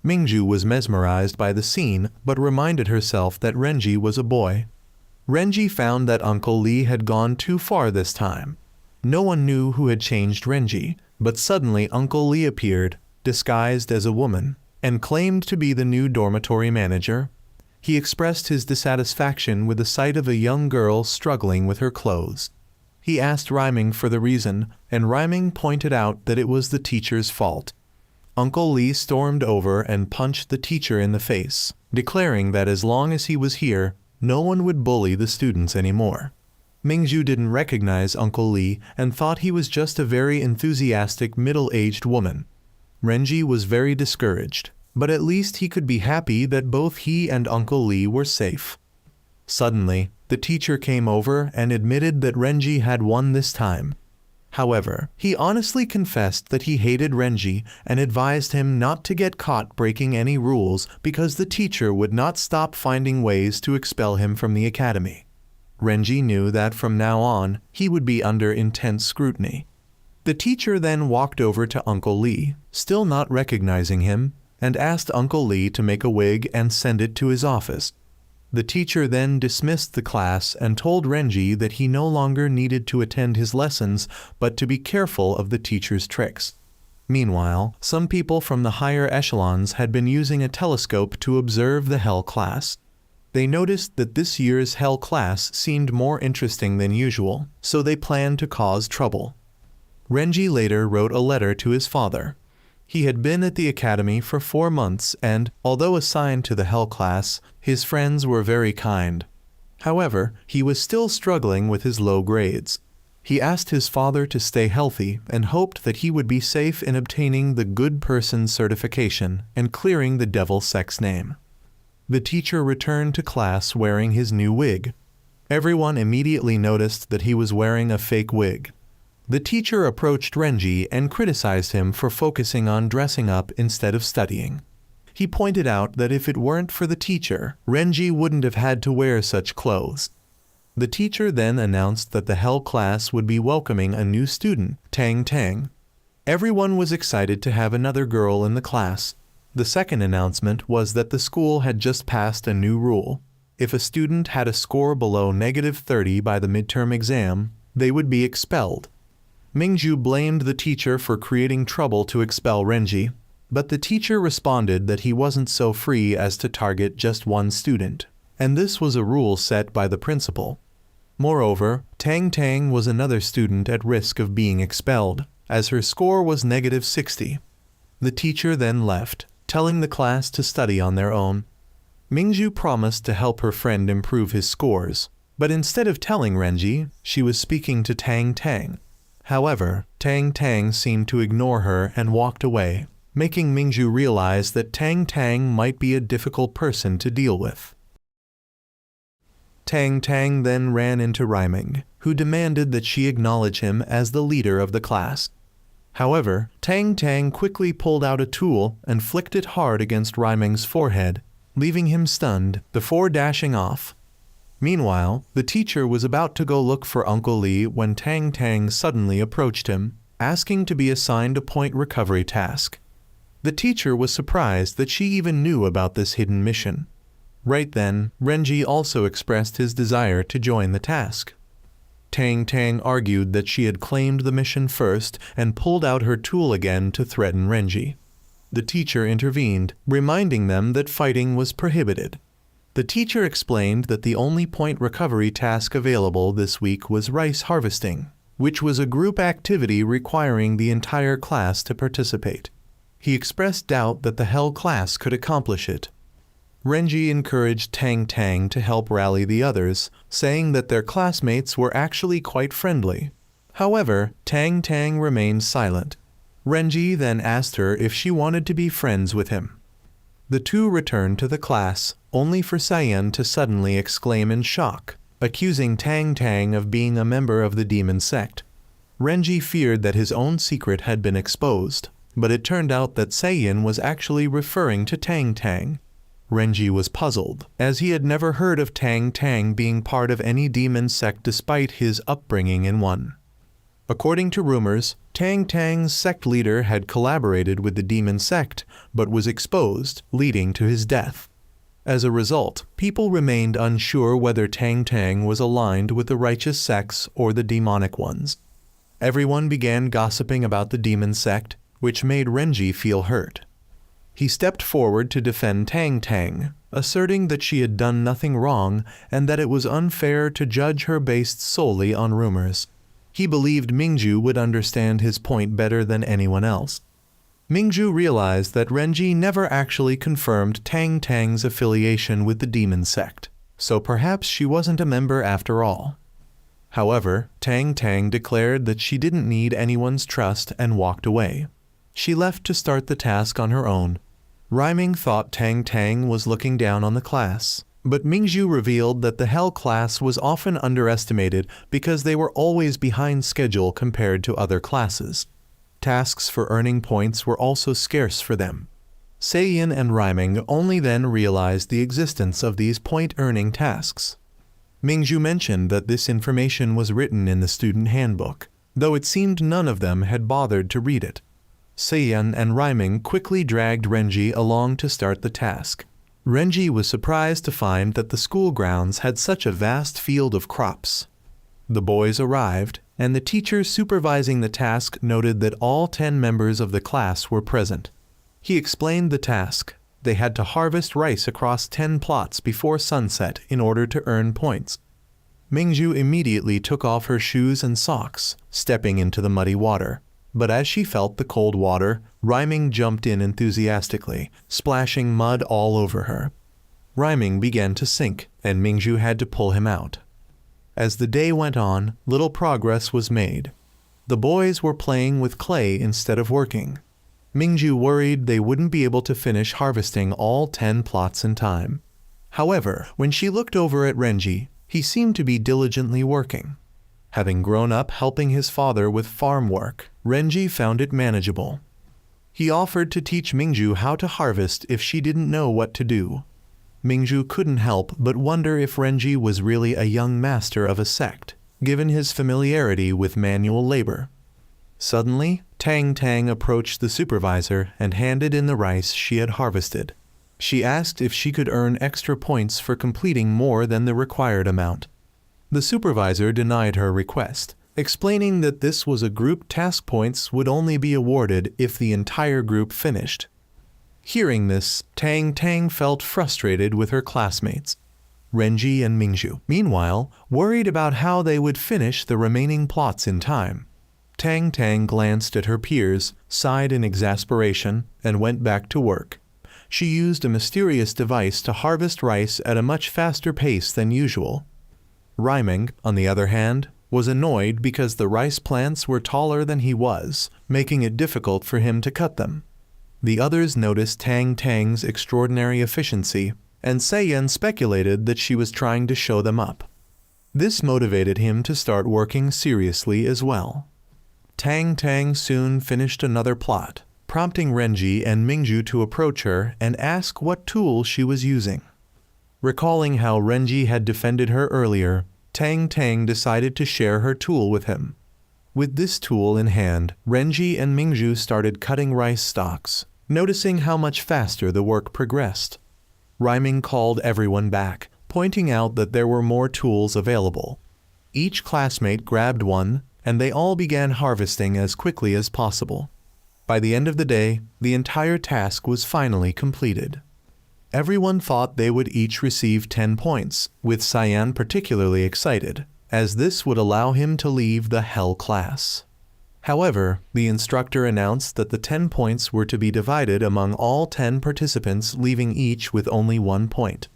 [SPEAKER 1] Mingju was mesmerized by the scene but reminded herself that Renji was a boy. Renji found that Uncle Lee had gone too far this time. No one knew who had changed Renji, but suddenly Uncle Lee appeared, disguised as a woman, and claimed to be the new dormitory manager. He expressed his dissatisfaction with the sight of a young girl struggling with her clothes. He asked Rhyming for the reason, and Rhyming pointed out that it was the teacher's fault. Uncle Lee stormed over and punched the teacher in the face, declaring that as long as he was here, no one would bully the students anymore. Mingju didn't recognize Uncle Lee and thought he was just a very enthusiastic middle-aged woman. Renji was very discouraged, but at least he could be happy that both he and Uncle Lee were safe. Suddenly, the teacher came over and admitted that Renji had won this time. However, he honestly confessed that he hated Renji and advised him not to get caught breaking any rules because the teacher would not stop finding ways to expel him from the academy. Renji knew that from now on, he would be under intense scrutiny. The teacher then walked over to Uncle Lee, still not recognizing him, and asked Uncle Lee to make a wig and send it to his office. The teacher then dismissed the class and told Renji that he no longer needed to attend his lessons but to be careful of the teacher's tricks. Meanwhile, some people from the higher echelons had been using a telescope to observe the Hell class. They noticed that this year's Hell class seemed more interesting than usual, so they planned to cause trouble. Renji later wrote a letter to his father. He had been at the academy for 4 months and, although assigned to the Hell class, his friends were very kind. However, he was still struggling with his low grades. He asked his father to stay healthy and hoped that he would be safe in obtaining the Good Person certification and clearing the Devil Sex name. The teacher returned to class wearing his new wig. Everyone immediately noticed that he was wearing a fake wig. The teacher approached Renji and criticized him for focusing on dressing up instead of studying. He pointed out that if it weren't for the teacher, Renji wouldn't have had to wear such clothes. The teacher then announced that the Hell class would be welcoming a new student, Tang Tang. Everyone was excited to have another girl in the class. The second announcement was that the school had just passed a new rule. If a student had a score below -30 by the midterm exam, they would be expelled. Mingju blamed the teacher for creating trouble to expel Renji, but the teacher responded that he wasn't so free as to target just one student, and this was a rule set by the principal. Moreover, Tang Tang was another student at risk of being expelled, as her score was -60. The teacher then left, telling the class to study on their own. Mingju promised to help her friend improve his scores, but instead of telling Renji, she was speaking to Tang Tang. However, Tang Tang seemed to ignore her and walked away, making Mingju realize that Tang Tang might be a difficult person to deal with. Tang Tang then ran into Rhyming, who demanded that she acknowledge him as the leader of the class. However, Tang Tang quickly pulled out a tool and flicked it hard against Rhyming's forehead, leaving him stunned before dashing off. Meanwhile, the teacher was about to go look for Uncle Lee when Tang Tang suddenly approached him, asking to be assigned a point recovery task. The teacher was surprised that she even knew about this hidden mission. Right then, Renji also expressed his desire to join the task. Tang Tang argued that she had claimed the mission first and pulled out her tool again to threaten Renji. The teacher intervened, reminding them that fighting was prohibited. The teacher explained that the only point recovery task available this week was rice harvesting, which was a group activity requiring the entire class to participate. He expressed doubt that the Hell class could accomplish it. Renji encouraged Tang Tang to help rally the others, saying that their classmates were actually quite friendly. However, Tang Tang remained silent. Renji then asked her if she wanted to be friends with him. The two returned to the class, only for Cyan to suddenly exclaim in shock, accusing Tang Tang of being a member of the demon sect. Renji feared that his own secret had been exposed, but it turned out that Cyan was actually referring to Tang Tang. Renji was puzzled, as he had never heard of Tang Tang being part of any demon sect despite his upbringing in one. According to rumors, Tang Tang's sect leader had collaborated with the demon sect, but was exposed, leading to his death. As a result, people remained unsure whether Tang Tang was aligned with the righteous sects or the demonic ones. Everyone began gossiping about the demon sect, which made Renji feel hurt. He stepped forward to defend Tang Tang, asserting that she had done nothing wrong and that it was unfair to judge her based solely on rumors. He believed Mingju would understand his point better than anyone else. Mingju realized that Renji never actually confirmed Tang Tang's affiliation with the demon sect, so perhaps she wasn't a member after all. However, Tang Tang declared that she didn't need anyone's trust and walked away. She left to start the task on her own. Rhyming thought Tang Tang was looking down on the class, but Mingju revealed that the Hell class was often underestimated because they were always behind schedule compared to other classes. Tasks for earning points were also scarce for them. Seiyin and Rhyming only then realized the existence of these point-earning tasks. Mingju mentioned that this information was written in the student handbook, though it seemed none of them had bothered to read it. Seiyin and Rhyming quickly dragged Renji along to start the task. Renji was surprised to find that the school grounds had such a vast field of crops. The boys arrived, and the teacher supervising the task noted that all 10 members of the class were present. He explained the task. They had to harvest rice across 10 plots before sunset in order to earn points. Mingju immediately took off her shoes and socks, stepping into the muddy water. But as she felt the cold water, Rhyming jumped in enthusiastically, splashing mud all over her. Rhyming began to sink, and Mingju had to pull him out. As the day went on, little progress was made. The boys were playing with clay instead of working. Mingju worried they wouldn't be able to finish harvesting all 10 plots in time. However, when she looked over at Renji, he seemed to be diligently working. Having grown up helping his father with farm work, Renji found it manageable. He offered to teach Mingju how to harvest if she didn't know what to do. Mingju couldn't help but wonder if Renji was really a young master of a sect, given his familiarity with manual labor. Suddenly, Tang Tang approached the supervisor and handed in the rice she had harvested. She asked if she could earn extra points for completing more than the required amount. The supervisor denied her request, explaining that this was a group task points would only be awarded if the entire group finished. Hearing this, Tang Tang felt frustrated with her classmates. Renji and Mingju, meanwhile, worried about how they would finish the remaining plots in time. Tang Tang glanced at her peers, sighed in exasperation, and went back to work. She used a mysterious device to harvest rice at a much faster pace than usual. Rhyming, on the other hand, was annoyed because the rice plants were taller than he was, making it difficult for him to cut them. The others noticed Tang Tang's extraordinary efficiency, and Seiyin speculated that she was trying to show them up. This motivated him to start working seriously as well. Tang Tang soon finished another plot, prompting Renji and Mingju to approach her and ask what tool she was using. Recalling how Renji had defended her earlier, Tang Tang decided to share her tool with him. With this tool in hand, Renji and Mingju started cutting rice stalks, noticing how much faster the work progressed. Rhyming called everyone back, pointing out that there were more tools available. Each classmate grabbed one, and they all began harvesting as quickly as possible. By the end of the day, the entire task was finally completed. Everyone thought they would each receive 10 points, with Cyan particularly excited, as this would allow him to leave the Hell class. However, the instructor announced that the 10 points were to be divided among all 10 participants, leaving each with only 1 point.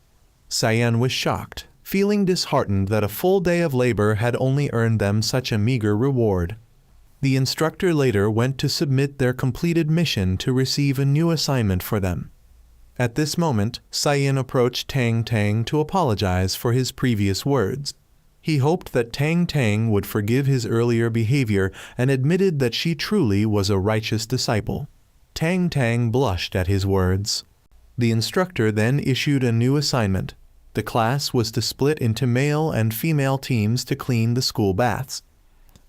[SPEAKER 1] Cyan was shocked, feeling disheartened that a full day of labor had only earned them such a meager reward. The instructor later went to submit their completed mission to receive a new assignment for them. At this moment, Cyan approached Tang Tang to apologize for his previous words. He hoped that Tang Tang would forgive his earlier behavior and admitted that she truly was a righteous disciple. Tang Tang blushed at his words. The instructor then issued a new assignment. The class was to split into male and female teams to clean the school baths.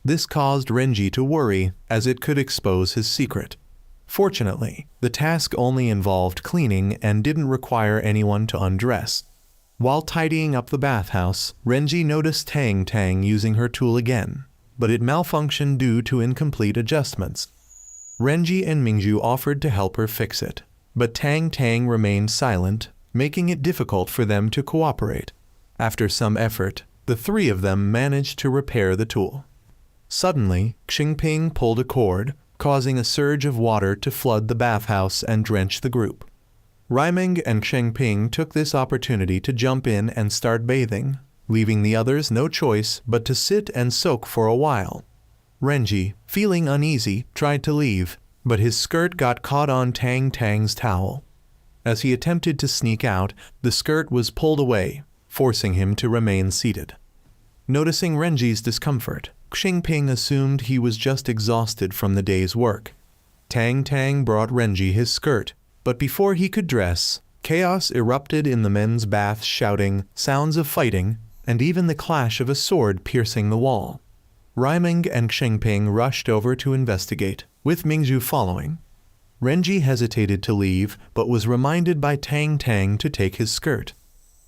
[SPEAKER 1] This caused Renji to worry, as it could expose his secret. Fortunately, the task only involved cleaning and didn't require anyone to undress. While tidying up the bathhouse, Renji noticed Tang Tang using her tool again, but it malfunctioned due to incomplete adjustments. Renji and Mingju offered to help her fix it, but Tang Tang remained silent, making it difficult for them to cooperate. After some effort, the three of them managed to repair the tool. Suddenly, Xingping pulled a cord, causing a surge of water to flood the bathhouse and drench the group. Raimeng and Xingping took this opportunity to jump in and start bathing, leaving the others no choice but to sit and soak for a while. Renji, feeling uneasy, tried to leave, but his skirt got caught on Tang Tang's towel. As he attempted to sneak out, the skirt was pulled away, forcing him to remain seated. Noticing Renji's discomfort, Xingping assumed he was just exhausted from the day's work. Tang Tang brought Renji his skirt, but before he could dress, chaos erupted in the men's bath, shouting, sounds of fighting, and even the clash of a sword piercing the wall. Raimeng and Xingping rushed over to investigate, with Mingju following. Renji hesitated to leave, but was reminded by Tang Tang to take his skirt.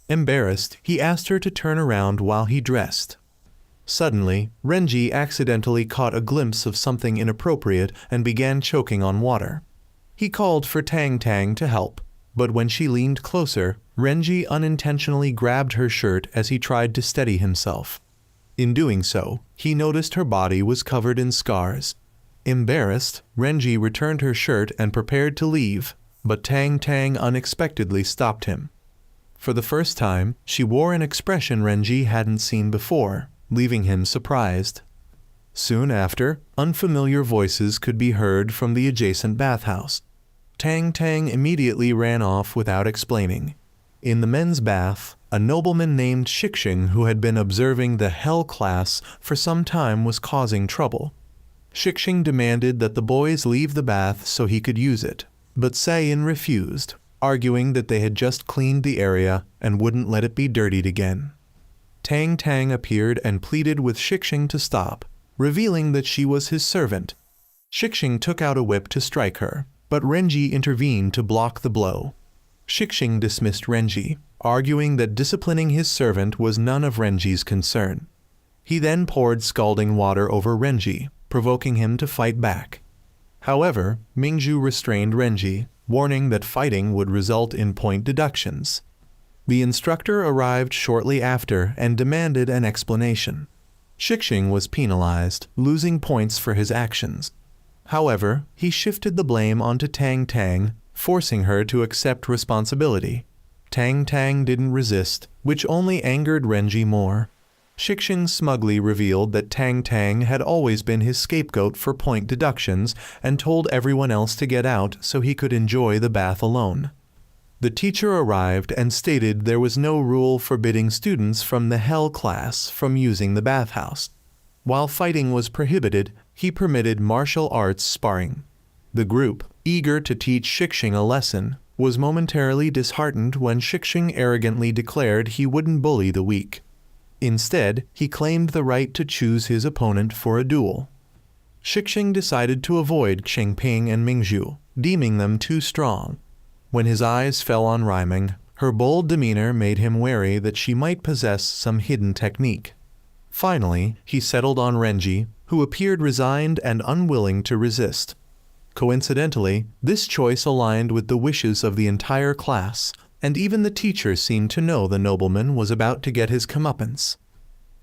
[SPEAKER 1] Embarrassed, he asked her to turn around while he dressed. Suddenly, Renji accidentally caught a glimpse of something inappropriate and began choking on water. He called for Tang Tang to help, but when she leaned closer, Renji unintentionally grabbed her shirt as he tried to steady himself. In doing so, he noticed her body was covered in scars. Embarrassed, Renji returned her shirt and prepared to leave, but Tang Tang unexpectedly stopped him. For the first time, she wore an expression Renji hadn't seen before, leaving him surprised. Soon after, unfamiliar voices could be heard from the adjacent bathhouse. Tang Tang immediately ran off without explaining. In the men's bath, a nobleman named Shixing, who had been observing the Hell class for some time, was causing trouble. Shixing demanded that the boys leave the bath so he could use it, but Cyan refused, arguing that they had just cleaned the area and wouldn't let it be dirtied again. Tang Tang appeared and pleaded with Shixing to stop, revealing that she was his servant. Shixing took out a whip to strike her, but Renji intervened to block the blow. Shixing dismissed Renji, arguing that disciplining his servant was none of Renji's concern. He then poured scalding water over Renji, provoking him to fight back. However, Mingju restrained Renji, warning that fighting would result in point deductions. The instructor arrived shortly after and demanded an explanation. Shixing was penalized, losing points for his actions. However, he shifted the blame onto Tang Tang, forcing her to accept responsibility. Tang Tang didn't resist, which only angered Renji more. Shixing smugly revealed that Tang Tang had always been his scapegoat for point deductions and told everyone else to get out so he could enjoy the bath alone. The teacher arrived and stated there was no rule forbidding students from the Hell class from using the bathhouse. While fighting was prohibited, he permitted martial arts sparring. The group, eager to teach Shixing a lesson, was momentarily disheartened when Shixing arrogantly declared he wouldn't bully the weak. Instead, he claimed the right to choose his opponent for a duel. Shixing decided to avoid Xingping and Mingju, deeming them too strong. When his eyes fell on Raimeng, her bold demeanor made him wary that she might possess some hidden technique. Finally, he settled on Renji, who appeared resigned and unwilling to resist. Coincidentally, this choice aligned with the wishes of the entire class, and even the teacher seemed to know the nobleman was about to get his comeuppance.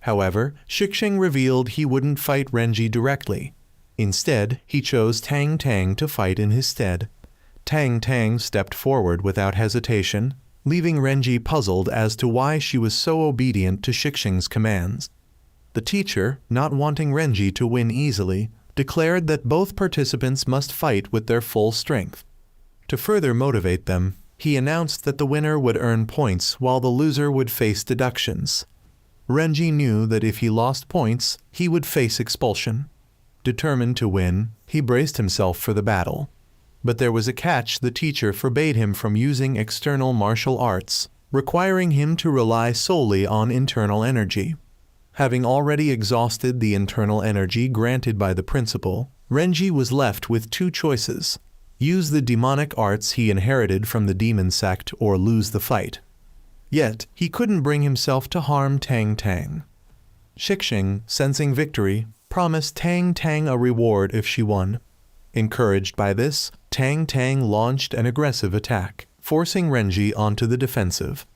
[SPEAKER 1] However, Shixing revealed he wouldn't fight Renji directly. Instead, he chose Tang Tang to fight in his stead. Tang Tang stepped forward without hesitation, leaving Renji puzzled as to why she was so obedient to Shixing's commands. The teacher, not wanting Renji to win easily, declared that both participants must fight with their full strength. To further motivate them, he announced that the winner would earn points while the loser would face deductions. Renji knew that if he lost points, he would face expulsion. Determined to win, he braced himself for the battle. But there was a catch: the teacher forbade him from using external martial arts, requiring him to rely solely on internal energy. Having already exhausted the internal energy granted by the principal, Renji was left with two choices: use the demonic arts he inherited from the demon sect or lose the fight. Yet, he couldn't bring himself to harm Tang Tang. Shixing, sensing victory, promised Tang Tang a reward if she won. Encouraged by this, Tang Tang launched an aggressive attack, forcing Renji onto the defensive.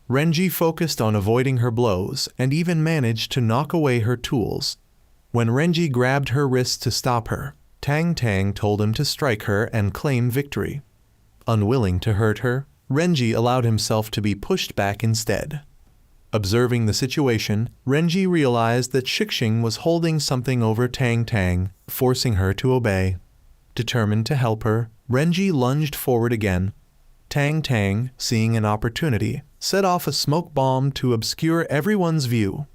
[SPEAKER 1] Renji focused on avoiding her blows and even managed to knock away her tools. When Renji grabbed her wrist to stop her, Tang Tang told him to strike her and claim victory. Unwilling to hurt her, Renji allowed himself to be pushed back instead. Observing the situation, Renji realized that Shixing was holding something over Tang Tang, forcing her to obey. Determined to help her, Renji lunged forward again. Tang Tang, seeing an opportunity, set off a smoke bomb to obscure everyone's view.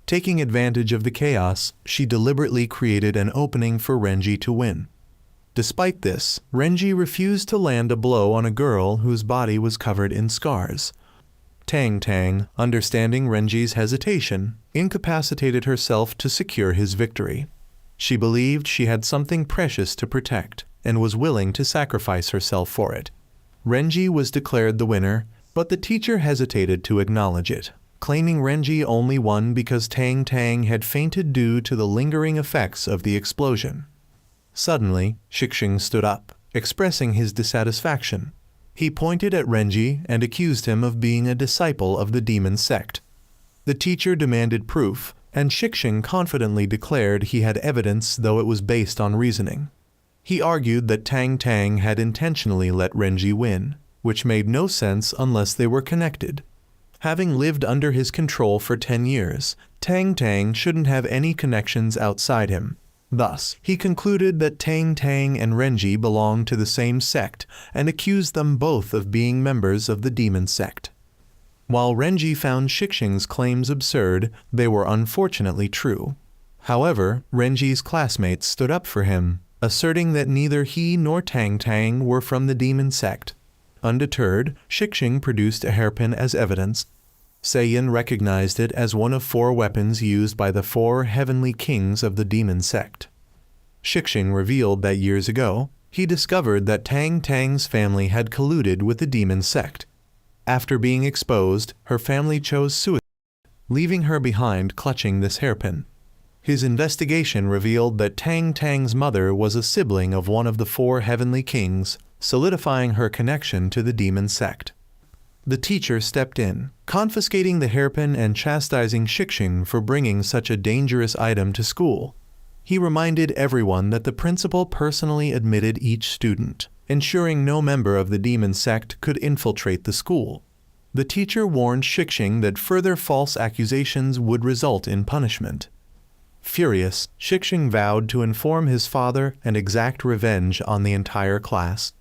[SPEAKER 1] Taking advantage of the chaos, she deliberately created an opening for Renji to win. Despite this, Renji refused to land a blow on a girl whose body was covered in scars. Tang Tang, understanding Renji's hesitation, incapacitated herself to secure his victory. She believed she had something precious to protect and was willing to sacrifice herself for it. Renji was declared the winner, but the teacher hesitated to acknowledge it, claiming Renji only won because Tang Tang had fainted due to the lingering effects of the explosion. Suddenly, Shixing stood up, expressing his dissatisfaction. He pointed at Renji and accused him of being a disciple of the demon sect. The teacher demanded proof, and Shixing confidently declared he had evidence, though it was based on reasoning. He argued that Tang Tang had intentionally let Renji win, which made no sense unless they were connected. Having lived under his control for 10 years, Tang Tang shouldn't have any connections outside him. Thus, he concluded that Tang Tang and Renji belonged to the same sect and accused them both of being members of the demon sect. While Renji found Shixing's claims absurd, they were unfortunately true. However, Renji's classmates stood up for him, asserting that neither he nor Tang Tang were from the demon sect. Undeterred, Shixing produced a hairpin as evidence. Seiyin recognized it as one of 4 weapons used by the 4 heavenly kings of the demon sect. Shixing revealed that years ago, he discovered that Tang Tang's family had colluded with the demon sect. After being exposed, her family chose suicide, leaving her behind clutching this hairpin. His investigation revealed that Tang Tang's mother was a sibling of one of the 4 heavenly kings, solidifying her connection to the demon sect. The teacher stepped in, confiscating the hairpin and chastising Shixing for bringing such a dangerous item to school. He reminded everyone that the principal personally admitted each student, ensuring no member of the demon sect could infiltrate the school. The teacher warned Shixing that further false accusations would result in punishment. Furious, Shixing vowed to inform his father and exact revenge on the entire class.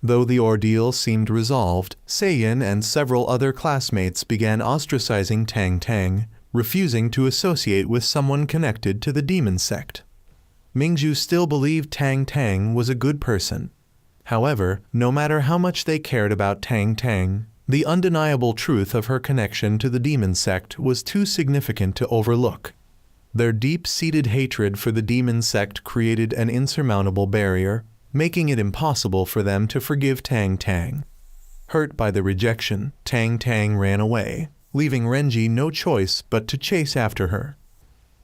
[SPEAKER 1] Though the ordeal seemed resolved, Seiyin and several other classmates began ostracizing Tang Tang, refusing to associate with someone connected to the demon sect. Mingzhu still believed Tang Tang was a good person. However, no matter how much they cared about Tang Tang, the undeniable truth of her connection to the demon sect was too significant to overlook. Their deep-seated hatred for the demon sect created an insurmountable barrier, making it impossible for them to forgive Tang Tang. Hurt by the rejection, Tang Tang ran away, leaving Renji no choice but to chase after her.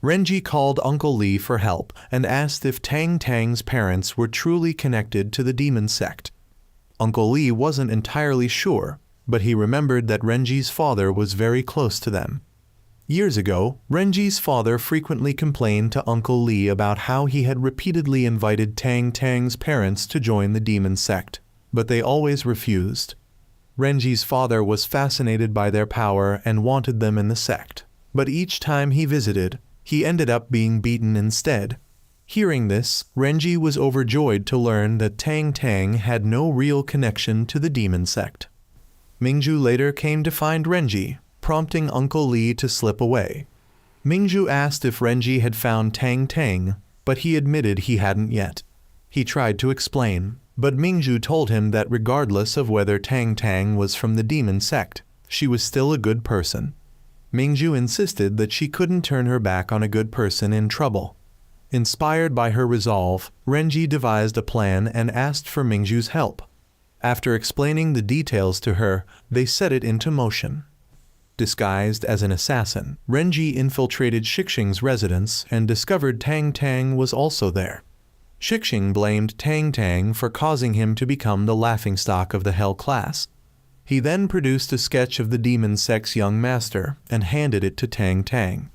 [SPEAKER 1] Renji called Uncle Lee for help and asked if Tang Tang's parents were truly connected to the demon sect. Uncle Lee wasn't entirely sure, but he remembered that Renji's father was very close to them. Years ago, Renji's father frequently complained to Uncle Lee about how he had repeatedly invited Tang Tang's parents to join the demon sect, but they always refused. Renji's father was fascinated by their power and wanted them in the sect, but each time he visited, he ended up being beaten instead. Hearing this, Renji was overjoyed to learn that Tang Tang had no real connection to the demon sect. Mingju later came to find Renji, prompting Uncle Lee to slip away. Mingju asked if Renji had found Tang Tang, but he admitted he hadn't yet. He tried to explain, but Mingju told him that regardless of whether Tang Tang was from the demon sect, she was still a good person. Mingju insisted that she couldn't turn her back on a good person in trouble. Inspired by her resolve, Renji devised a plan and asked for Mingju's help. After explaining the details to her, they set it into motion. Disguised as an assassin, Renji infiltrated Shixing's residence and discovered Tang Tang was also there. Shixing blamed Tang Tang for causing him to become the laughingstock of the Hell class. He then produced a sketch of the demon sect's young master and handed it to Tang Tang.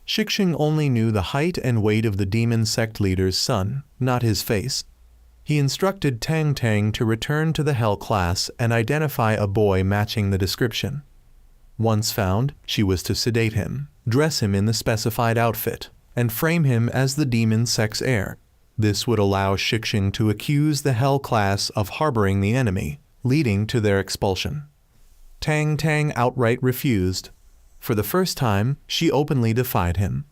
[SPEAKER 1] Shixing only knew the height and weight of the demon sect leader's son, not his face. He instructed Tang Tang to return to the Hell class and identify a boy matching the description. Once found, she was to sedate him, dress him in the specified outfit, and frame him as the demon sect's heir. This would allow Shixing to accuse the Hell class of harboring the enemy, leading to their expulsion. Tang Tang outright refused. For the first time, she openly defied him.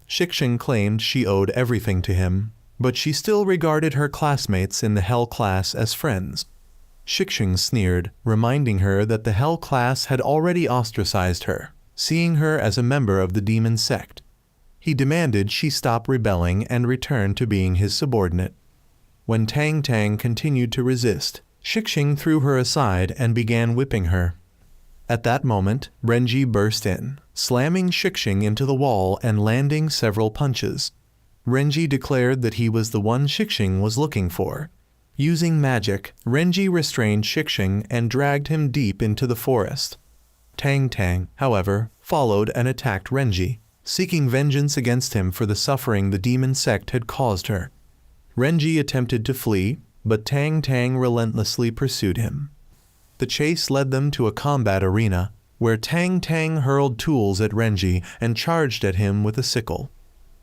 [SPEAKER 1] Shixing claimed she owed everything to him, but she still regarded her classmates in the Hell class as friends. Shixing sneered, reminding her that the Hell class had already ostracized her, seeing her as a member of the demon sect. He demanded she stop rebelling and return to being his subordinate. When Tang Tang continued to resist, Shixing threw her aside and began whipping her. At that moment, Renji burst in, slamming Shixing into the wall and landing several punches. Renji declared that he was the one Shixing was looking for. Using magic, Renji restrained Shixing and dragged him deep into the forest. Tang Tang, however, followed and attacked Renji, seeking vengeance against him for the suffering the demon sect had caused her. Renji attempted to flee, but Tang Tang relentlessly pursued him. The chase led them to a combat arena, where Tang Tang hurled tools at Renji and charged at him with a sickle.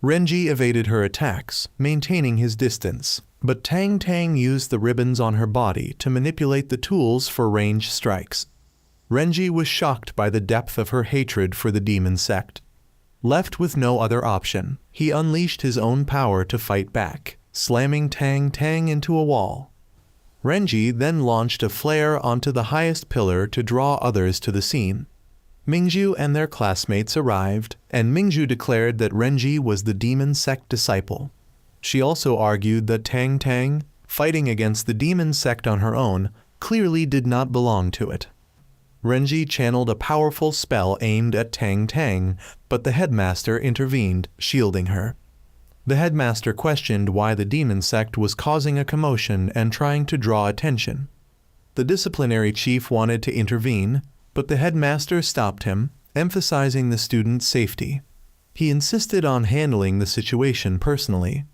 [SPEAKER 1] Renji evaded her attacks, maintaining his distance, but Tang Tang used the ribbons on her body to manipulate the tools for ranged strikes. Renji was shocked by the depth of her hatred for the demon sect. Left with no other option, he unleashed his own power to fight back, slamming Tang Tang into a wall. Renji then launched a flare onto the highest pillar to draw others to the scene. Mingju and their classmates arrived, and Mingju declared that Renji was the demon sect disciple. She also argued that Tang Tang, fighting against the demon sect on her own, clearly did not belong to it. Renji channeled a powerful spell aimed at Tang Tang, but the headmaster intervened, shielding her. The headmaster questioned why the demon sect was causing a commotion and trying to draw attention. The disciplinary chief wanted to intervene, but the headmaster stopped him, emphasizing the student's safety. He insisted on handling the situation personally.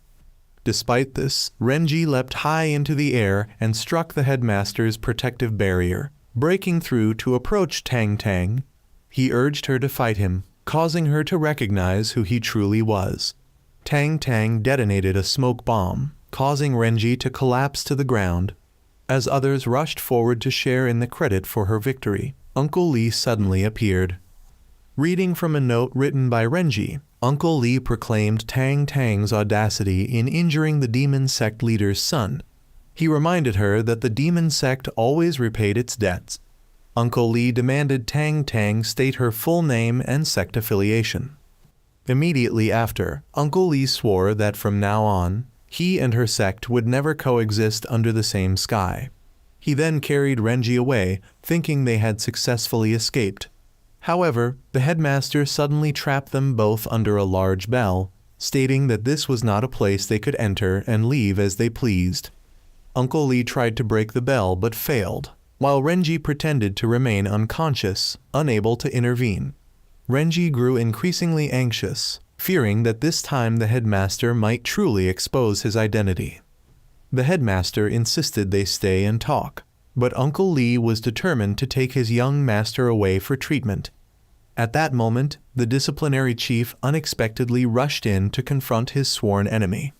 [SPEAKER 1] Despite this, Renji leapt high into the air and struck the headmaster's protective barrier, breaking through to approach Tang Tang. He urged her to fight him, causing her to recognize who he truly was. Tang Tang detonated a smoke bomb, causing Renji to collapse to the ground. As others rushed forward to share in the credit for her victory, Uncle Lee suddenly appeared. Reading from a note written by Renji, Uncle Lee proclaimed Tang Tang's audacity in injuring the demon sect leader's son. He reminded her that the demon sect always repaid its debts. Uncle Lee demanded Tang Tang state her full name and sect affiliation. Immediately after, Uncle Lee swore that from now on, he and her sect would never coexist under the same sky. He then carried Renji away, thinking they had successfully escaped. However, the headmaster suddenly trapped them both under a large bell, stating that this was not a place they could enter and leave as they pleased. Uncle Lee tried to break the bell but failed, while Renji pretended to remain unconscious, unable to intervene. Renji grew increasingly anxious, fearing that this time the headmaster might truly expose his identity. The headmaster insisted they stay and talk, but Uncle Lee was determined to take his young master away for treatment. At that moment, the disciplinary chief unexpectedly rushed in to confront his sworn enemy.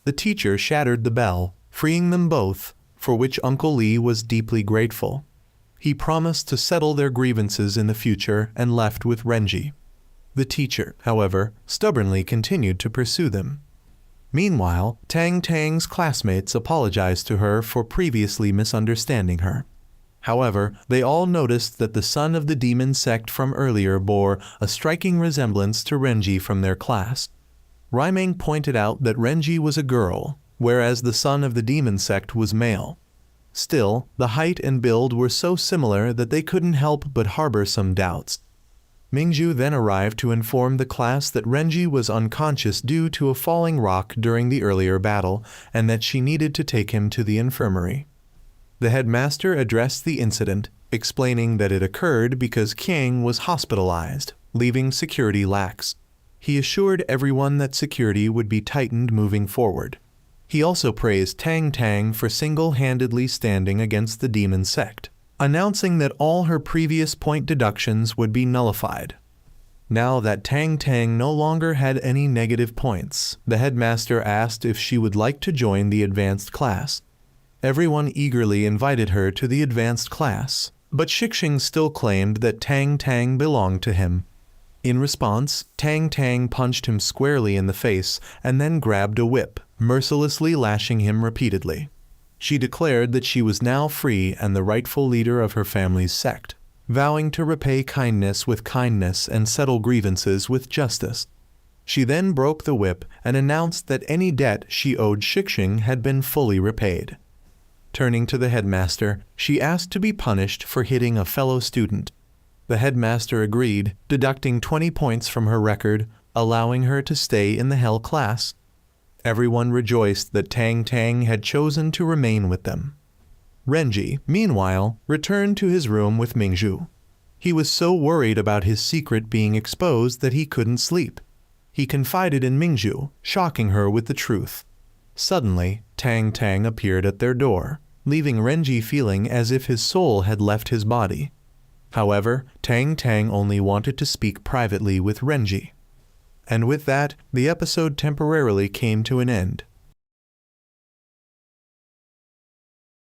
[SPEAKER 1] The teacher shattered the bell, freeing them both, for which Uncle Lee was deeply grateful. He promised to settle their grievances in the future and left with Renji. The teacher, however, stubbornly continued to pursue them. Meanwhile, Tang Tang's classmates apologized to her for previously misunderstanding her. However, they all noticed that the son of the demon sect from earlier bore a striking resemblance to Renji from their class. Raimeng pointed out that Renji was a girl, whereas the son of the demon sect was male. Still, the height and build were so similar that they couldn't help but harbor some doubts. Mingzhu then arrived to inform the class that Renji was unconscious due to a falling rock during the earlier battle, and that she needed to take him to the infirmary. The headmaster addressed the incident, explaining that it occurred because Qiang was hospitalized, leaving security lax. He assured everyone that security would be tightened moving forward. He also praised Tang Tang for single-handedly standing against the demon sect, announcing that all her previous point deductions would be nullified. Now that Tang Tang no longer had any negative points, the headmaster asked if she would like to join the advanced class. Everyone eagerly invited her to the advanced class, but Shixing still claimed that Tang Tang belonged to him. In response, Tang Tang punched him squarely in the face and then grabbed a whip, mercilessly lashing him repeatedly. She declared that she was now free and the rightful leader of her family's sect, vowing to repay kindness with kindness and settle grievances with justice. She then broke the whip and announced that any debt she owed Shixing had been fully repaid. Turning to the headmaster, she asked to be punished for hitting a fellow student. The headmaster agreed, deducting 20 points from her record, allowing her to stay in the Hell class. Everyone rejoiced that Tang Tang had chosen to remain with them. Renji, meanwhile, returned to his room with Mingzhu. He was so worried about his secret being exposed that he couldn't sleep. He confided in Mingzhu, shocking her with the truth. Suddenly, Tang Tang appeared at their door, leaving Renji feeling as if his soul had left his body. However, Tang Tang only wanted to speak privately with Renji. And with that, the episode temporarily came to an end.